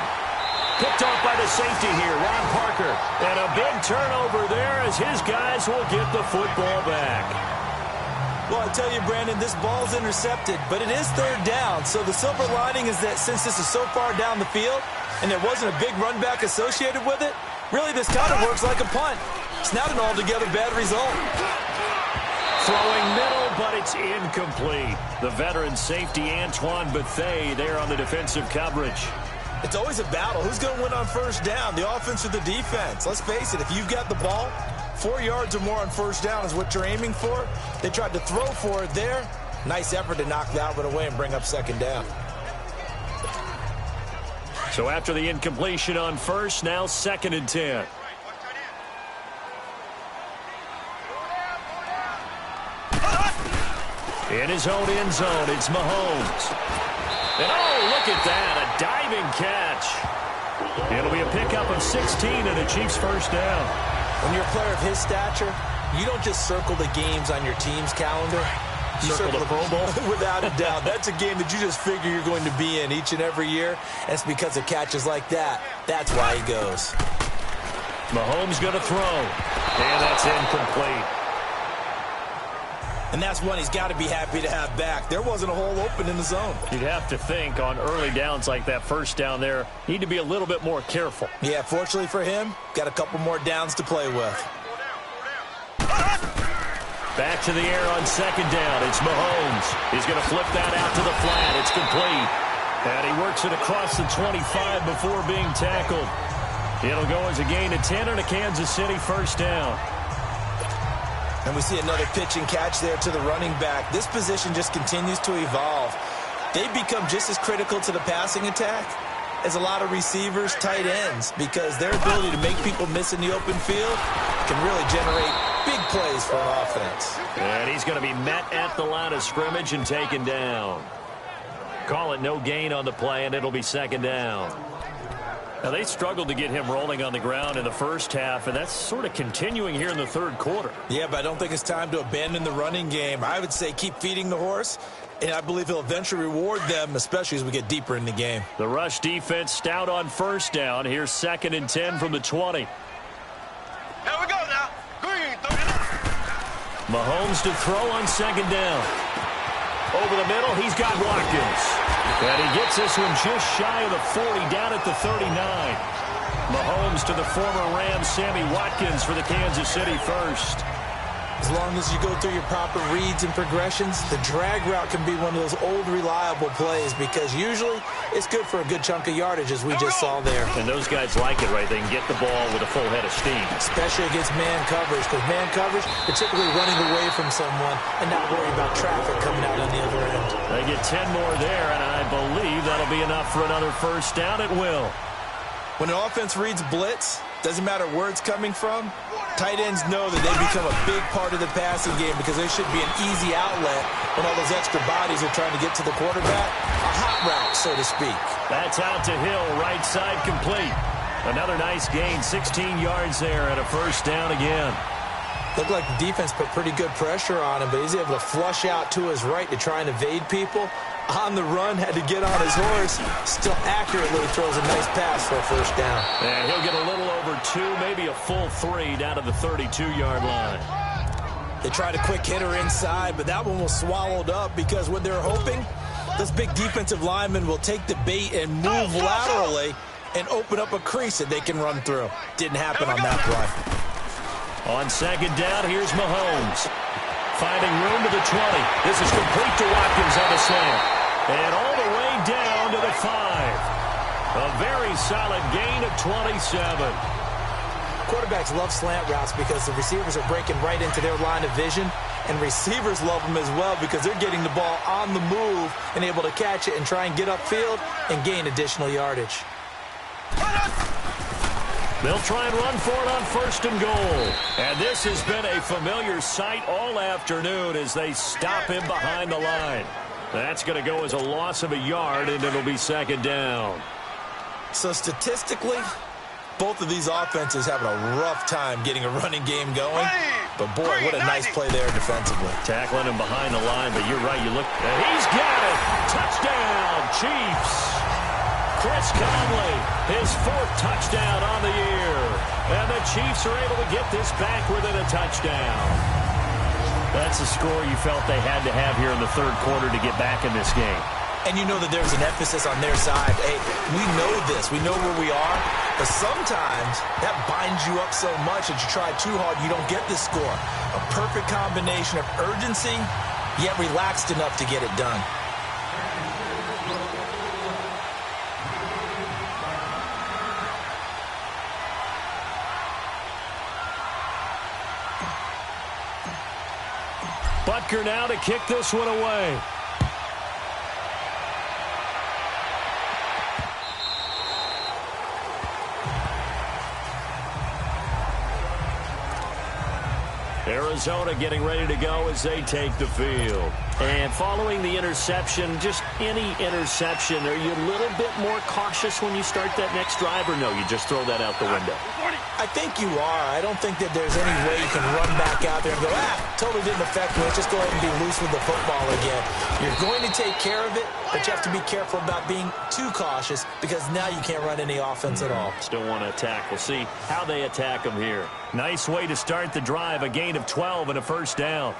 Picked off by the safety here, Ron Parker. And a big turnover there as his guys will get the football back.
Well, I tell you, Brandon, this ball's intercepted, but it is 3rd down. So the silver lining is that since this is so far down the field and there wasn't a big run back associated with it, really this kind of works like a punt. It's not an altogether bad result.
Throwing middle, but it's incomplete. The veteran safety, Antoine Bethea, there on the defensive coverage.
It's always a battle. Who's going to win on first down, the offense or the defense? Let's face it, if you've got the ball, 4 yards or more on first down is what you're aiming for. They tried to throw for it there. Nice effort to knock that one away and bring up 2nd down.
So after the incompletion on first, now 2nd and 10. In his own end zone, it's Mahomes. And oh, look at that, a diving catch. It'll be a pickup of 16 and a Chiefs first down.
When you're a player of his stature, you don't just circle the games on your team's calendar. You
circle the Pro Bowl?
Without a doubt. That's a game that you just figure you're going to be in each and every year. And it's because of catches like that. That's why he goes.
Mahomes going to throw. And that's incomplete.
And that's one he's got to be happy to have back. There wasn't a hole open in the zone.
You'd have to think on early downs like that first down there, need to be a little bit more careful.
Yeah, fortunately for him, got a couple more downs to play with.
Back to the air on 2nd down. It's Mahomes. He's going to flip that out to the flat. It's complete. And he works it across the 25 before being tackled. It'll go as a gain of 10 and a Kansas City first down.
And we see another pitch and catch there to the running back. This position just continues to evolve. They've become just as critical to the passing attack as a lot of receivers, tight ends, because their ability to make people miss in the open field can really generate big plays for an offense.
And he's going to be met at the line of scrimmage and taken down. Call it no gain on the play, and it'll be 2nd down. Now, they struggled to get him rolling on the ground in the first half, and that's sort of continuing here in the third quarter.
Yeah, but I don't think it's time to abandon the running game. I would say keep feeding the horse, and I believe he'll eventually reward them, especially as we get deeper in the game.
The rush defense stout on first down. Here's 2nd and 10 from the 20.
Here we go now. Green, throw it up.
Mahomes to throw on 2nd down. Over the middle, he's got Watkins. And he gets this one just shy of the 40, down at the 39. Mahomes to the former Rams, Sammy Watkins, for the Kansas City first.
As long as you go through your proper reads and progressions, the drag route can be one of those old reliable plays because usually it's good for a good chunk of yardage, as we just saw there.
And those guys like it, right? They can get the ball with a full head of steam.
Especially against man coverage, because man coverage, they're typically running away from someone and not worrying about traffic coming out on the other end.
They get 10 more there, and I believe that'll be enough for another first down. It will.
When an offense reads blitz, doesn't matter where it's coming from, tight ends know that they become a big part of the passing game because there should be an easy outlet when all those extra bodies are trying to get to the quarterback. A hot route, so to speak.
That's out to Hill, right side complete. Another nice gain, 16 yards there, and a first down again.
Looked like the defense put pretty good pressure on him, but he's able to flush out to his right to try and evade people. On the run, had to get on his horse. Still accurately throws a nice pass for a first down.
And he'll get a little over 2, maybe a full 3 down to the 32-yard line.
They tried a quick hitter inside, but that one was swallowed up because what they're hoping, this big defensive lineman will take the bait and move laterally and open up a crease that they can run through. Didn't happen on that play.
On 2nd down, here's Mahomes. Finding room to the 20. This is complete to Watkins on the slant. And all the way down to the 5. A very solid gain of 27.
Quarterbacks love slant routes because the receivers are breaking right into their line of vision, and receivers love them as well because they're getting the ball on the move and able to catch it and try and get upfield and gain additional yardage.
They'll try and run for it on 1st and goal. And this has been a familiar sight all afternoon as they stop him behind the line. That's going to go as a loss of a yard, and it'll be 2nd down.
So statistically, both of these offenses having a rough time getting a running game going. But, boy, what a nice play there defensively.
Tackling him behind the line, but you're right. You look, and he's got it. Touchdown, Chiefs. Chris Conley, his 4th touchdown on the year. And the Chiefs are able to get this back within a touchdown. That's a score you felt they had to have here in the third quarter to get back in this game.
And you know that there's an emphasis on their side. Hey, we know this. We know where we are. But sometimes that binds you up so much that you try too hard, you don't get this score. A perfect combination of urgency, yet relaxed enough to get it done.
Butker now to kick this one away. Arizona getting ready to go as they take the field. And following the interception, just any interception, are you a little bit more cautious when you start that next drive, or no, you just throw that out the window?
I think you are. I don't think that there's any way you can run back out there and go, totally didn't affect me. Let's just go ahead and be loose with the football again. You're going to take care of it, but you have to be careful about being too cautious because now you can't run any offense at all.
Still want to attack. We'll see how they attack them here. Nice way to start the drive, a gain of 12 and a first down.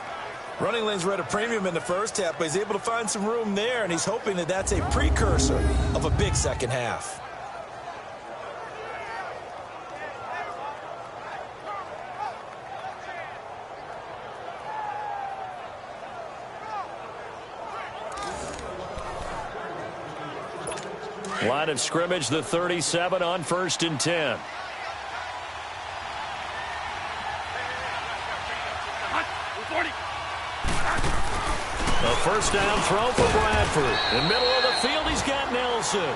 Running lanes were at a premium in the first half, but he's able to find some room there, and he's hoping that that's a precursor of a big second half.
Line of scrimmage, the 37 on 1st and 10. A first down throw for Bradford. In the middle of the field, he's got Nelson.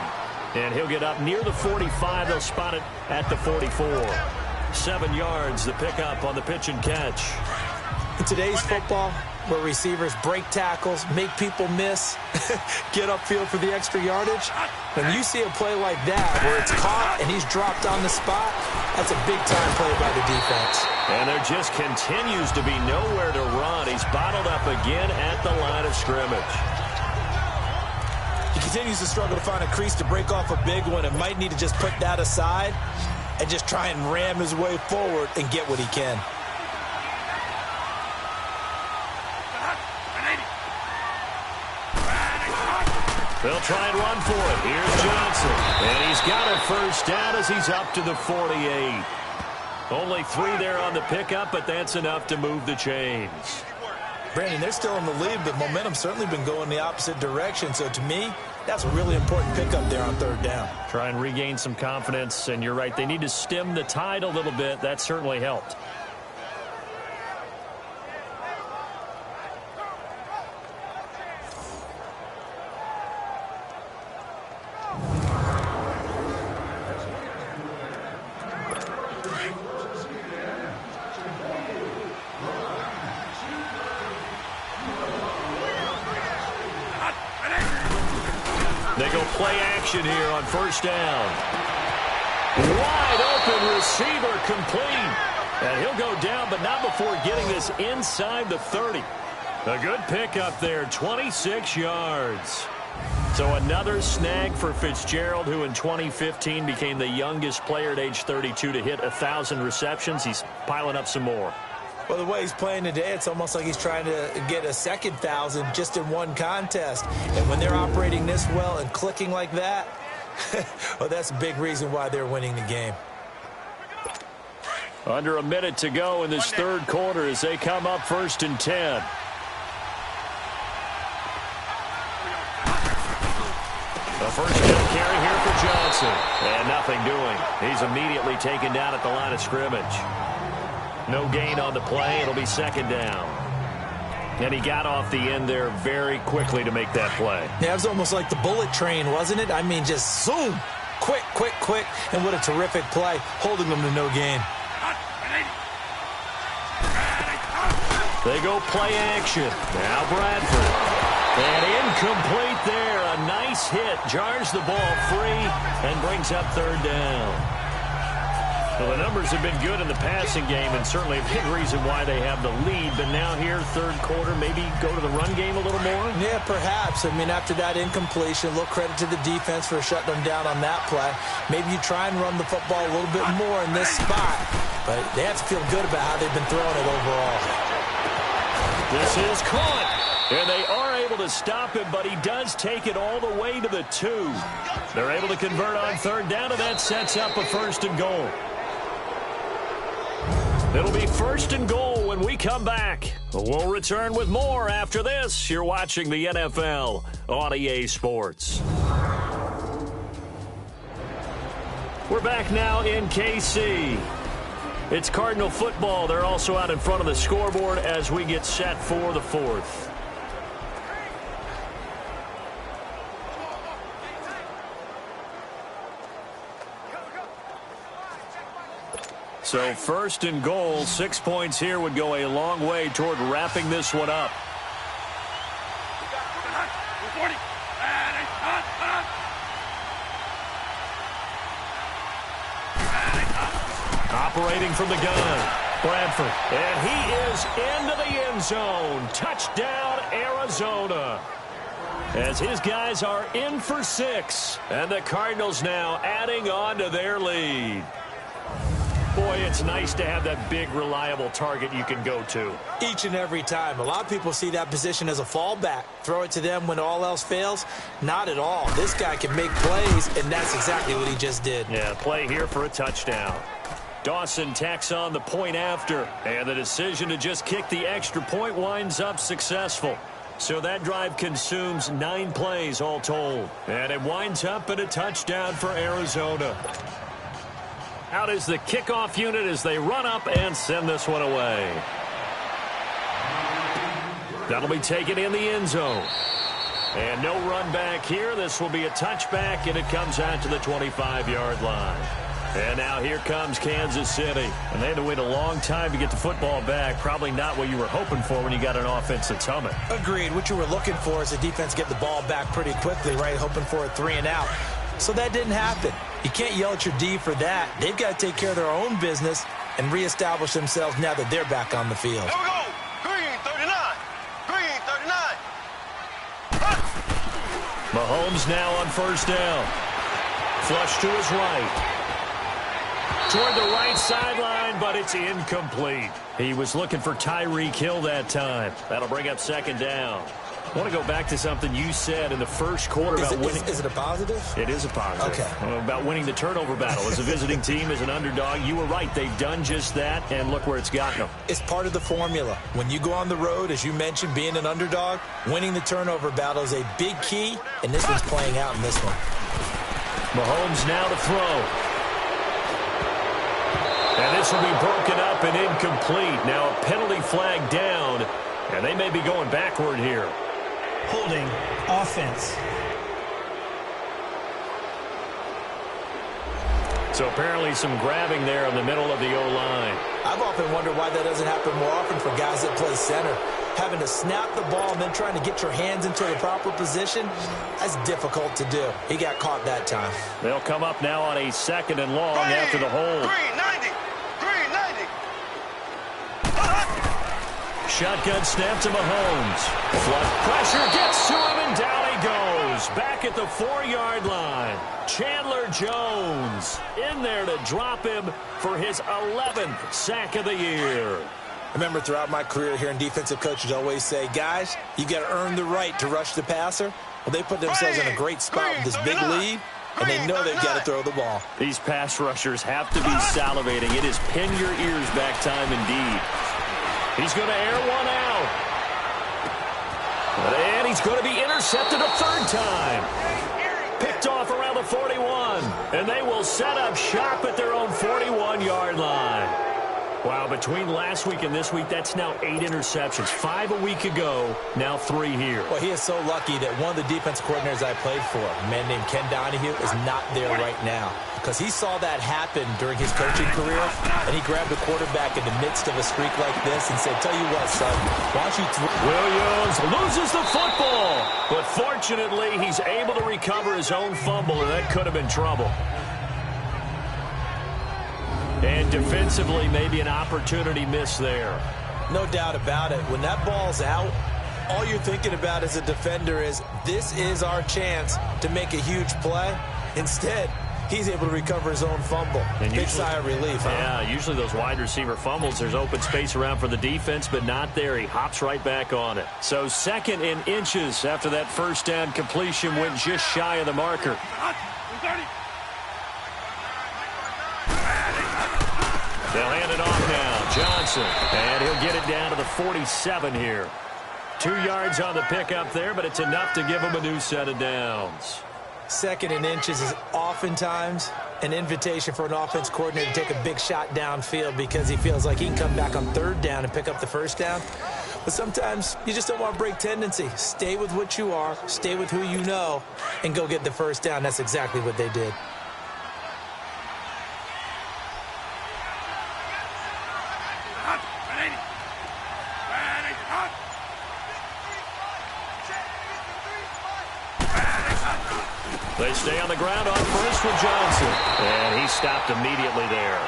And he'll get up near the 45. They'll spot it at the 44. 7 yards, the pickup on the pitch and catch.
In today's football, where receivers break tackles, make people miss, get upfield for the extra yardage. When you see a play like that where it's caught and he's dropped on the spot, that's a big-time play by the defense.
And there just continues to be nowhere to run. He's bottled up again at the line of scrimmage.
He continues to struggle to find a crease to break off a big one and might need to just put that aside and just try and ram his way forward and get what he can.
They'll try and run for it. Here's Johnson. And he's got a first down as he's up to the 48. Only 3 there on the pickup, but that's enough to move the chains.
Brandon, they're still in the lead, but momentum's certainly been going the opposite direction. So to me, that's a really important pickup there on 3rd down.
Try and regain some confidence, and you're right. They need to stem the tide a little bit. That certainly helped. They go play action here on 1st down. Wide open receiver complete. And he'll go down, but not before getting this inside the 30. A good pickup there, 26 yards. So another snag for Fitzgerald, who in 2015 became the youngest player at age 32 to hit 1,000 receptions. He's piling up some more.
Well, the way he's playing today, it's almost like he's trying to get a second 1,000 just in one contest. And when they're operating this well and clicking like that, well, that's a big reason why they're winning the game.
Under a minute to go in this 3rd quarter as they come up 1st and 10. The first down carry here for Johnson. And nothing doing. He's immediately taken down at the line of scrimmage. No gain on the play. It'll be 2nd down. And he got off the end there very quickly to make that play.
Yeah, it was almost like the bullet train, wasn't it? I mean, just zoom. Quick, quick, quick. And what a terrific play, holding them to no gain.
They go play action. Now Bradford. And incomplete there. A nice hit. Jars the ball free and brings up 3rd down. Well, the numbers have been good in the passing game and certainly a big reason why they have the lead. But now here, 3rd quarter, maybe go to the run game a little more?
Yeah, perhaps. I mean, after that incompletion, a little credit to the defense for shutting them down on that play. Maybe you try and run the football a little bit more in this spot. But they have to feel good about how they've been throwing it overall.
This is caught. And they are able to stop him, but he does take it all the way to the 2. They're able to convert on 3rd down, and that sets up a 1st and goal. It'll be 1st and goal when we come back. We'll return with more after this. You're watching the NFL on EA Sports. We're back now in KC. It's Cardinal football. They're also out in front of the scoreboard as we get set for the 4th. So 1st and goal, 6 points here would go a long way toward wrapping this one up. Operating from the gun, Bradford. And he is into the end zone. Touchdown, Arizona. As his guys are in for 6. And the Cardinals now adding on to their lead. Boy, it's nice to have that big, reliable target you can go to.
Each and every time. A lot of people see that position as a fallback. Throw it to them when all else fails. Not at all. This guy can make plays, and that's exactly what he just did.
Yeah, play here for a touchdown. Dawson tacks on the point after, and the decision to just kick the extra point winds up successful. So that drive consumes 9 plays all told. And it winds up in a touchdown for Arizona. Out is the kickoff unit as they run up and send this one away. That'll be taken in the end zone. And no run back here. This will be a touchback, and it comes out to the 25-yard line. And now here comes Kansas City. And they had to wait a long time to get the football back. Probably not what you were hoping for when you got an offense that's humming.
Agreed. What you were looking for is the defense get the ball back pretty quickly, right? Hoping for a 3 and out. So that didn't happen. You can't yell at your D for that. They've got to take care of their own business and reestablish themselves now that they're back on the field.
Here we go. Green 39. Green 39.
Mahomes now on first down. Flush to his right. Toward the right sideline, but it's incomplete. He was looking for Tyreek Hill that time. That'll bring up second down. I want to go back to something you said in the first quarter about winning.
Is it a positive?
It is a positive.
Okay.
About winning the turnover battle. As a visiting team, as an underdog, you were right. They've done just that, and look where it's gotten them.
It's part of the formula. When you go on the road, as you mentioned, being an underdog, winning the turnover battle is a big key, and this one's playing out in this one.
Mahomes now to throw. And this will be broken up and incomplete. Now a penalty flag down, and they may be going backward here.
Holding offense.
So apparently some grabbing there in the middle of the O-line.
I've often wondered why that doesn't happen more often for guys that play center. Having to snap the ball and then trying to get your hands into the proper position, that's difficult to do. He got caught that time.
They'll come up now on a second and long after the hold.
Green 90. Green 90.
Shotgun snap to Mahomes. Flush pressure gets to him, and down he goes. Back at the 4-yard line. Chandler Jones in there to drop him for his 11th sack of the year.
I remember throughout my career hearing defensive coaches always say, guys, you got to earn the right to rush the passer. Well, they put themselves in a great spot with this big lead, and they know they've got to throw the ball.
These pass rushers have to be salivating. It is pin your ears back time indeed. He's going to air one out. And he's going to be intercepted a third time. Picked off around the 41. And they will set up shop at their own 41-yard line. Wow, between last week and this week, that's now 8 interceptions. 5 a week ago, now 3 here.
Well, he is so lucky that one of the defense coordinators I played for, a man named Ken Donahue, is not there right now. Because he saw that happen during his coaching career, and he grabbed the quarterback in the midst of a streak like this and said, tell you what, son, why don't you throw...
Williams loses the football. But fortunately, he's able to recover his own fumble, and that could have been trouble. And defensively, maybe an opportunity missed there.
No doubt about it. When that ball's out, all you're thinking about as a defender is, this is our chance to make a huge play. Instead, he's able to recover his own fumble. And big sigh of relief, huh?
Yeah, usually those wide receiver fumbles, there's open space around for the defense, but not there. He hops right back on it. So 2nd and inches after that first down completion went just shy of the marker. They'll hand it off now. Johnson. And he'll get it down to the 47 here. 2 yards on the pickup there, but it's enough to give him a new set of downs.
2nd and inches is oftentimes an invitation for an offense coordinator to take a big shot downfield because he feels like he can come back on 3rd down and pick up the first down. But sometimes you just don't want to break tendency. Stay with what you are, stay with who you know, and go get the first down. That's exactly what they did.
They stay on the ground on first with Johnson. And he stopped immediately there.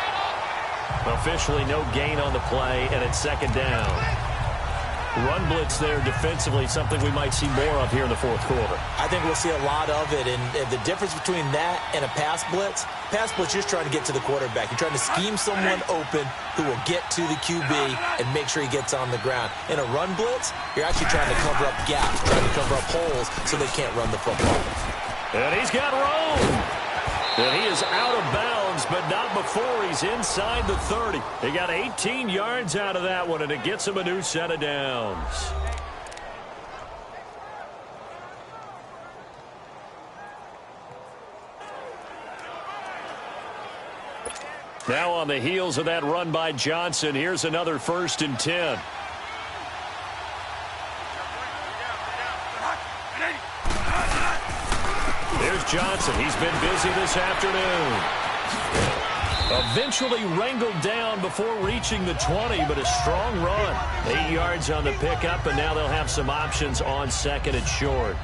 Officially no gain on the play, and it's 2nd down. Run blitz there defensively, something we might see more of here in the 4th quarter.
I think we'll see a lot of it, and the difference between that and a pass blitz, you're just trying to get to the quarterback. You're trying to scheme someone open who will get to the QB and make sure he gets on the ground. In a run blitz, you're actually trying to cover up gaps, trying to cover up holes so they can't run the football.
And he's got room. And he is out of bounds, but not before he's inside the 30. He got 18 yards out of that one, and it gets him a new set of downs. Now on the heels of that run by Johnson, here's another 1st and 10. There's Johnson. He's been busy this afternoon. Eventually wrangled down before reaching the 20, but a strong run. 8 yards on the pickup, and now they'll have some options on second and short.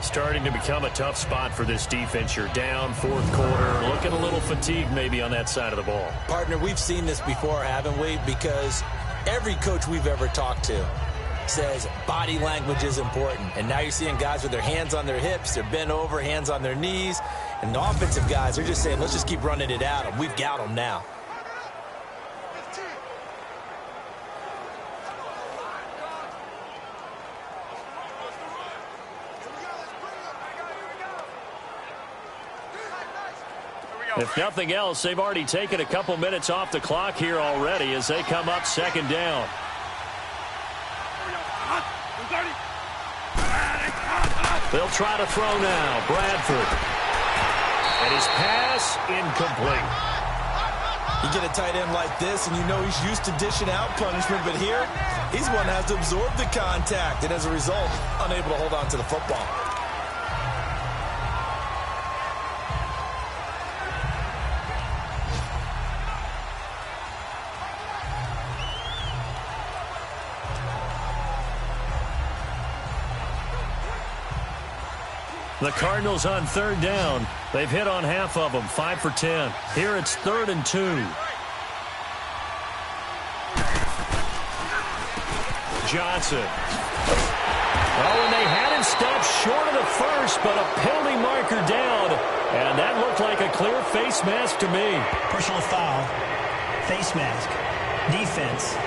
Starting to become a tough spot for this defense. You're down fourth quarter, looking a little fatigued maybe on that side of the ball.
Partner, we've seen this before, haven't we? Because every coach we've ever talked to says body language is important. And now you're seeing guys with their hands on their hips, they're bent over, hands on their knees. And the offensive guys are just saying, let's just keep running it at them. We've got them now.
If nothing else, they've already taken a couple minutes off the clock here already as they come up second down. They'll try to throw now. Bradford. And his pass incomplete.
You get a tight end like this, and you know he's used to dishing out punishment, but here, he's one that has to absorb the contact, and as a result, unable to hold on to the football.
The Cardinals on third down. They've hit on half of them, 5 for 10. Here it's 3rd and 2. Johnson. Oh, and they had him stopped short of the first, but a penalty marker down. And that looked like a clear face mask to me.
Personal foul. Face mask. Defense.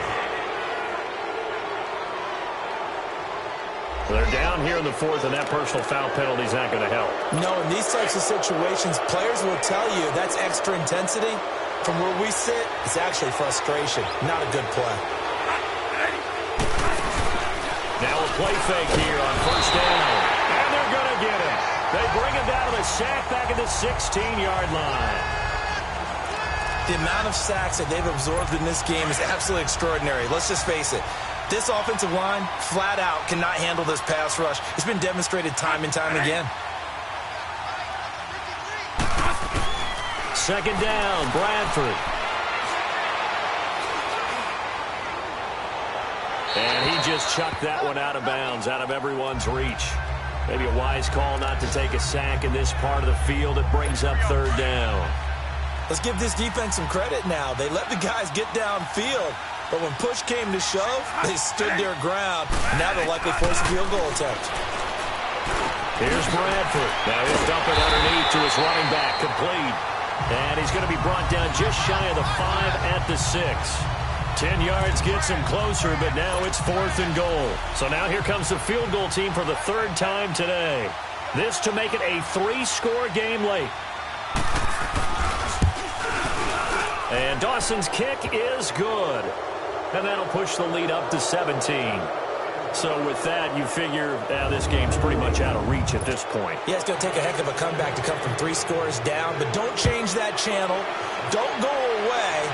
They're down here in the fourth, and that personal foul penalty is not going to help.
No, in these types of situations, players will tell you that's extra intensity. From where we sit, it's actually frustration, not a good play.
Now a play fake here on first down. And they're going to get him. They bring him down to the sack back at the 16-yard line.
The amount of sacks that they've absorbed in this game is absolutely extraordinary. Let's just face it. This offensive line, flat out, cannot handle this pass rush. It's been demonstrated time and time again.
Second down, Bradford. And he just chucked that one out of bounds, out of everyone's reach. Maybe a wise call not to take a sack in this part of the field. It brings up third down.
Let's give this defense some credit now. They let the guys get downfield. But when push came to shove, they stood their ground. And now they'll likely force a field goal attempt.
Here's Bradford. Now he'll dump it underneath to his running back, complete. And he's going to be brought down just shy of the 5 at the 6. 10 yards gets him closer, but now it's 4th and goal. So now here comes the field goal team for the 3rd time today. This to make it a 3-score game late. And Dawson's kick is good. And that'll push the lead up to 17. So with that, you figure this game's pretty much out of reach at this point.
Yeah, it's going to take a heck of a comeback to come from 3 scores down. But don't change that channel. Don't go away.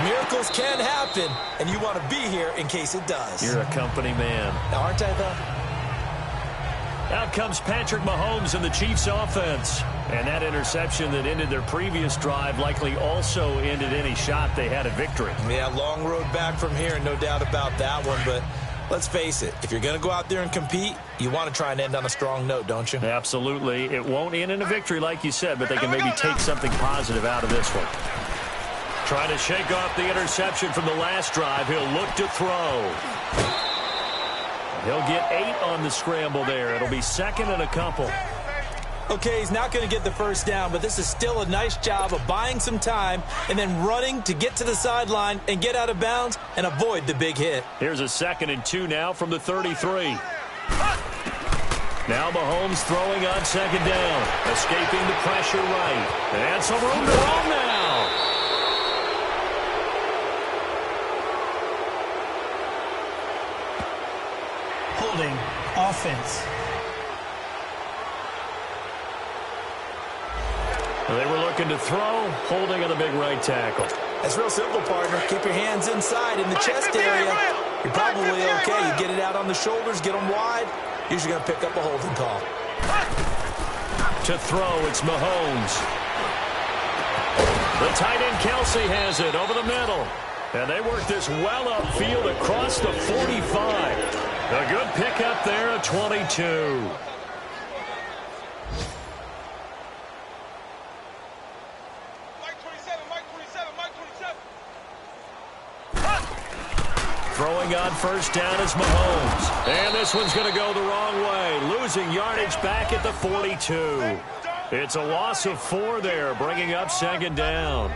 Miracles can happen, and you want to be here in case it does.
You're a company man.
Aren't I, though?
Out comes Patrick Mahomes in the Chiefs offense. And that interception that ended their previous drive likely also ended any shot they had at victory.
Yeah, long road back from here, no doubt about that one. But let's face it, if you're going to go out there and compete, you want to try and end on a strong note, don't you?
Absolutely. It won't end in a victory like you said, but they can maybe take something positive out of this one. Trying to shake off the interception from the last drive. He'll look to throw. He'll get 8 on the scramble there. It'll be 2nd and a couple.
Okay, he's not going to get the first down, but this is still a nice job of buying some time and then running to get to the sideline and get out of bounds and avoid the big hit.
Here's a 2nd and 2 now from the 33. Now Mahomes throwing on 2nd down. Escaping the pressure right. And some room to roam now.
Holding offense.
They were looking to throw, holding on the big right tackle.
That's real simple, partner. Keep your hands inside in the chest area. You're probably okay. You get it out on the shoulders, get them wide. Usually going to pick up a holding call.
To throw, it's Mahomes. The tight end Kelsey has it over the middle. And they work this well upfield across the 45. A good pickup there at 22. Throwing on first down is Mahomes. And this one's going to go the wrong way. Losing yardage back at the 42. It's a loss of 4 there, bringing up second down.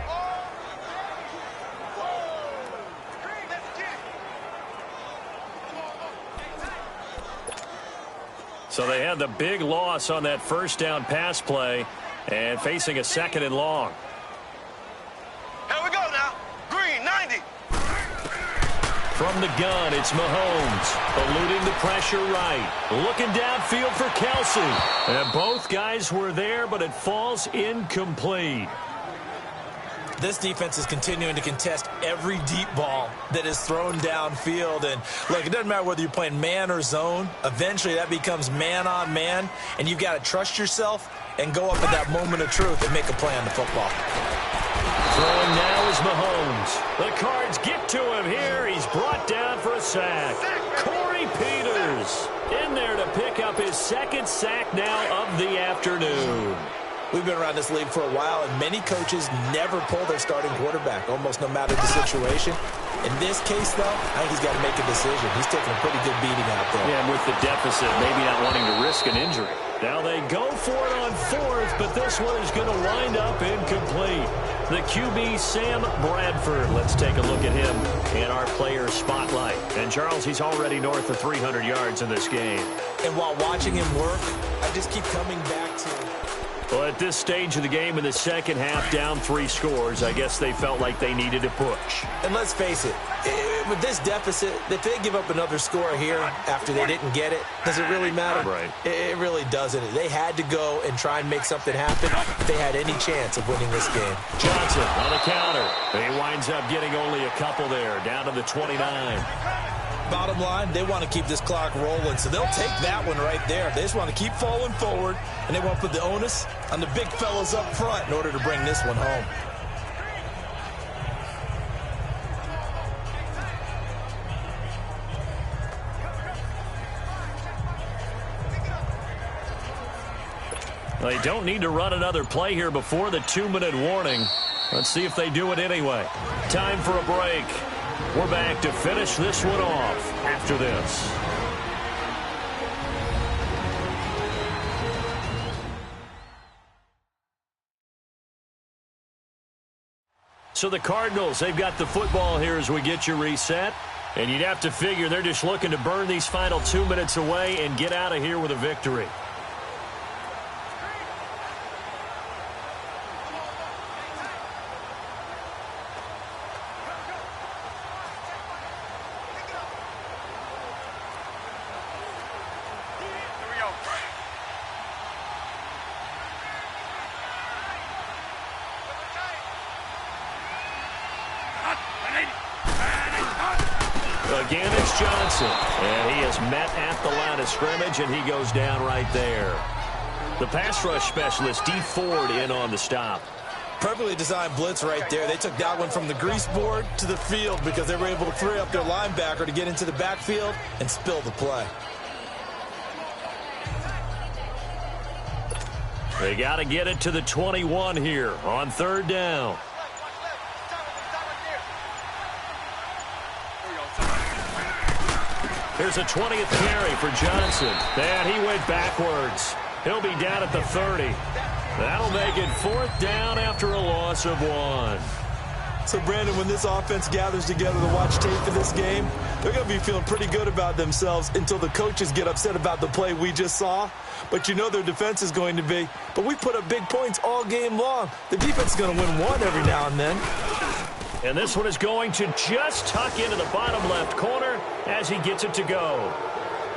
So they had the big loss on that first down pass play and facing a second and long.
Here we go now. Green, 90.
From the gun, it's Mahomes, eluding the pressure right. Looking downfield for Kelsey. And both guys were there, but it falls incomplete.
This defense is continuing to contest every deep ball that is thrown downfield. And, look, it doesn't matter whether you're playing man or zone. Eventually, that becomes man on man, and you've got to trust yourself and go up at that moment of truth and make a play on the football.
Throwing now is Mahomes. The Cards get to him here. He's brought down for a sack. Corey Peters in there to pick up his second sack now of the afternoon.
We've been around this league for a while, and many coaches never pull their starting quarterback, almost no matter the situation. In this case, though, I think he's got to make a decision. He's taking a pretty good beating out there.
Yeah, and with the deficit, maybe not wanting to risk an injury. Now they go for it on fourth, but this one is going to wind up incomplete. The QB, Sam Bradford. Let's take a look at him in our player spotlight. And, Charles, he's already north of 300 yards in this game.
And while watching him work, I just keep coming back to him.
Well, at this stage of the game in the second half, down 3 scores, I guess they felt like they needed a push.
And let's face it, with this deficit, if they give up another score here after they didn't get it, does it really matter?
Right.
It really doesn't. They had to go and try and make something happen if they had any chance of winning this game.
Johnson on the counter. He winds up getting only a couple there, down to the 29.
Bottom line, they want to keep this clock rolling, so they'll take that one right there. They just want to keep falling forward, and they want to put the onus on the big fellas up front in order to bring this one home.
They don't need to run another play here before the 2-minute warning. Let's see if they do it anyway. Time for a break. We're back to finish this one off after this. So the Cardinals, they've got the football here as we get you reset. And you'd have to figure they're just looking to burn these final 2 minutes away and get out of here with a victory. Again, it's Johnson, and he is met at the line of scrimmage, and he goes down right there. The pass rush specialist, D. Ford, in on the stop.
Perfectly designed blitz right there. They took that one from the grease board to the field because they were able to free up their linebacker to get into the backfield and spill the play.
They got to get it to the 21 here on third down. Here's a 20th carry for Johnson. And he went backwards. He'll be down at the 30. That'll make it fourth down after a loss of 1.
So, Brandon, when this offense gathers together to watch tape for this game, they're going to be feeling pretty good about themselves until the coaches get upset about the play we just saw. But you know their defense is going to be. But we put up big points all game long. The defense is going to win one every now and then.
And this one is going to just tuck into the bottom left corner as he gets it to go.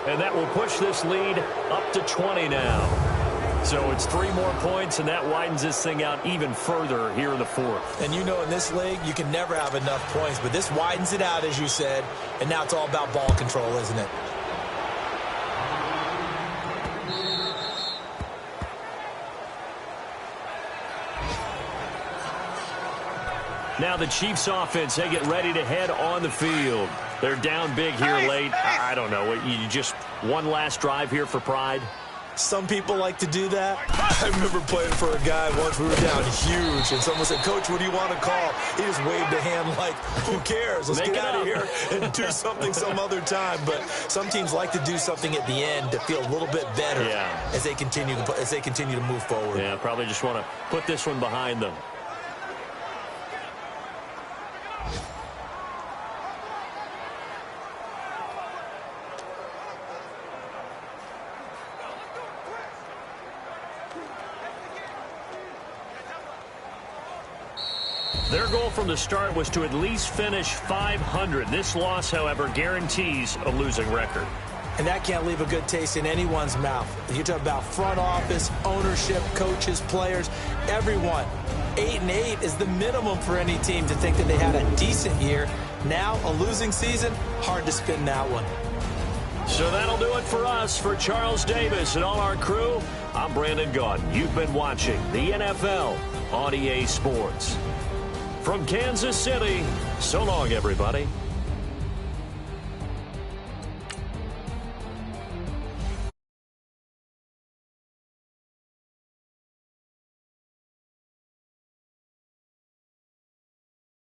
And that will push this lead up to 20 now. So it's 3 more points, and that widens this thing out even further here in the fourth.
And you know in this league, you can never have enough points. But this widens it out, as you said. And now it's all about ball control, isn't it?
Now the Chiefs offense, they get ready to head on the field. They're down big here late. I don't know. You just one last drive here for pride?
Some people like to do that. I remember playing for a guy once. We were down huge, and someone said, "Coach, what do you want to call?" He just waved a hand like, who cares? Let's get out of here and do something some other time. But some teams like to do something at the end to feel a little bit better as they continue to move forward.
Yeah, probably just want to put this one behind them. Their goal from the start was to at least finish 500. This loss, however, guarantees a losing record.
And that can't leave a good taste in anyone's mouth. You talk about front office, ownership, coaches, players, everyone. 8-8 is the minimum for any team to think that they had a decent year. Now, a losing season, hard to spin that one.
So that'll do it for us. For Charles Davis and all our crew, I'm Brandon Gaudin. You've been watching the NFL on EA Sports. From Kansas City, so long, everybody.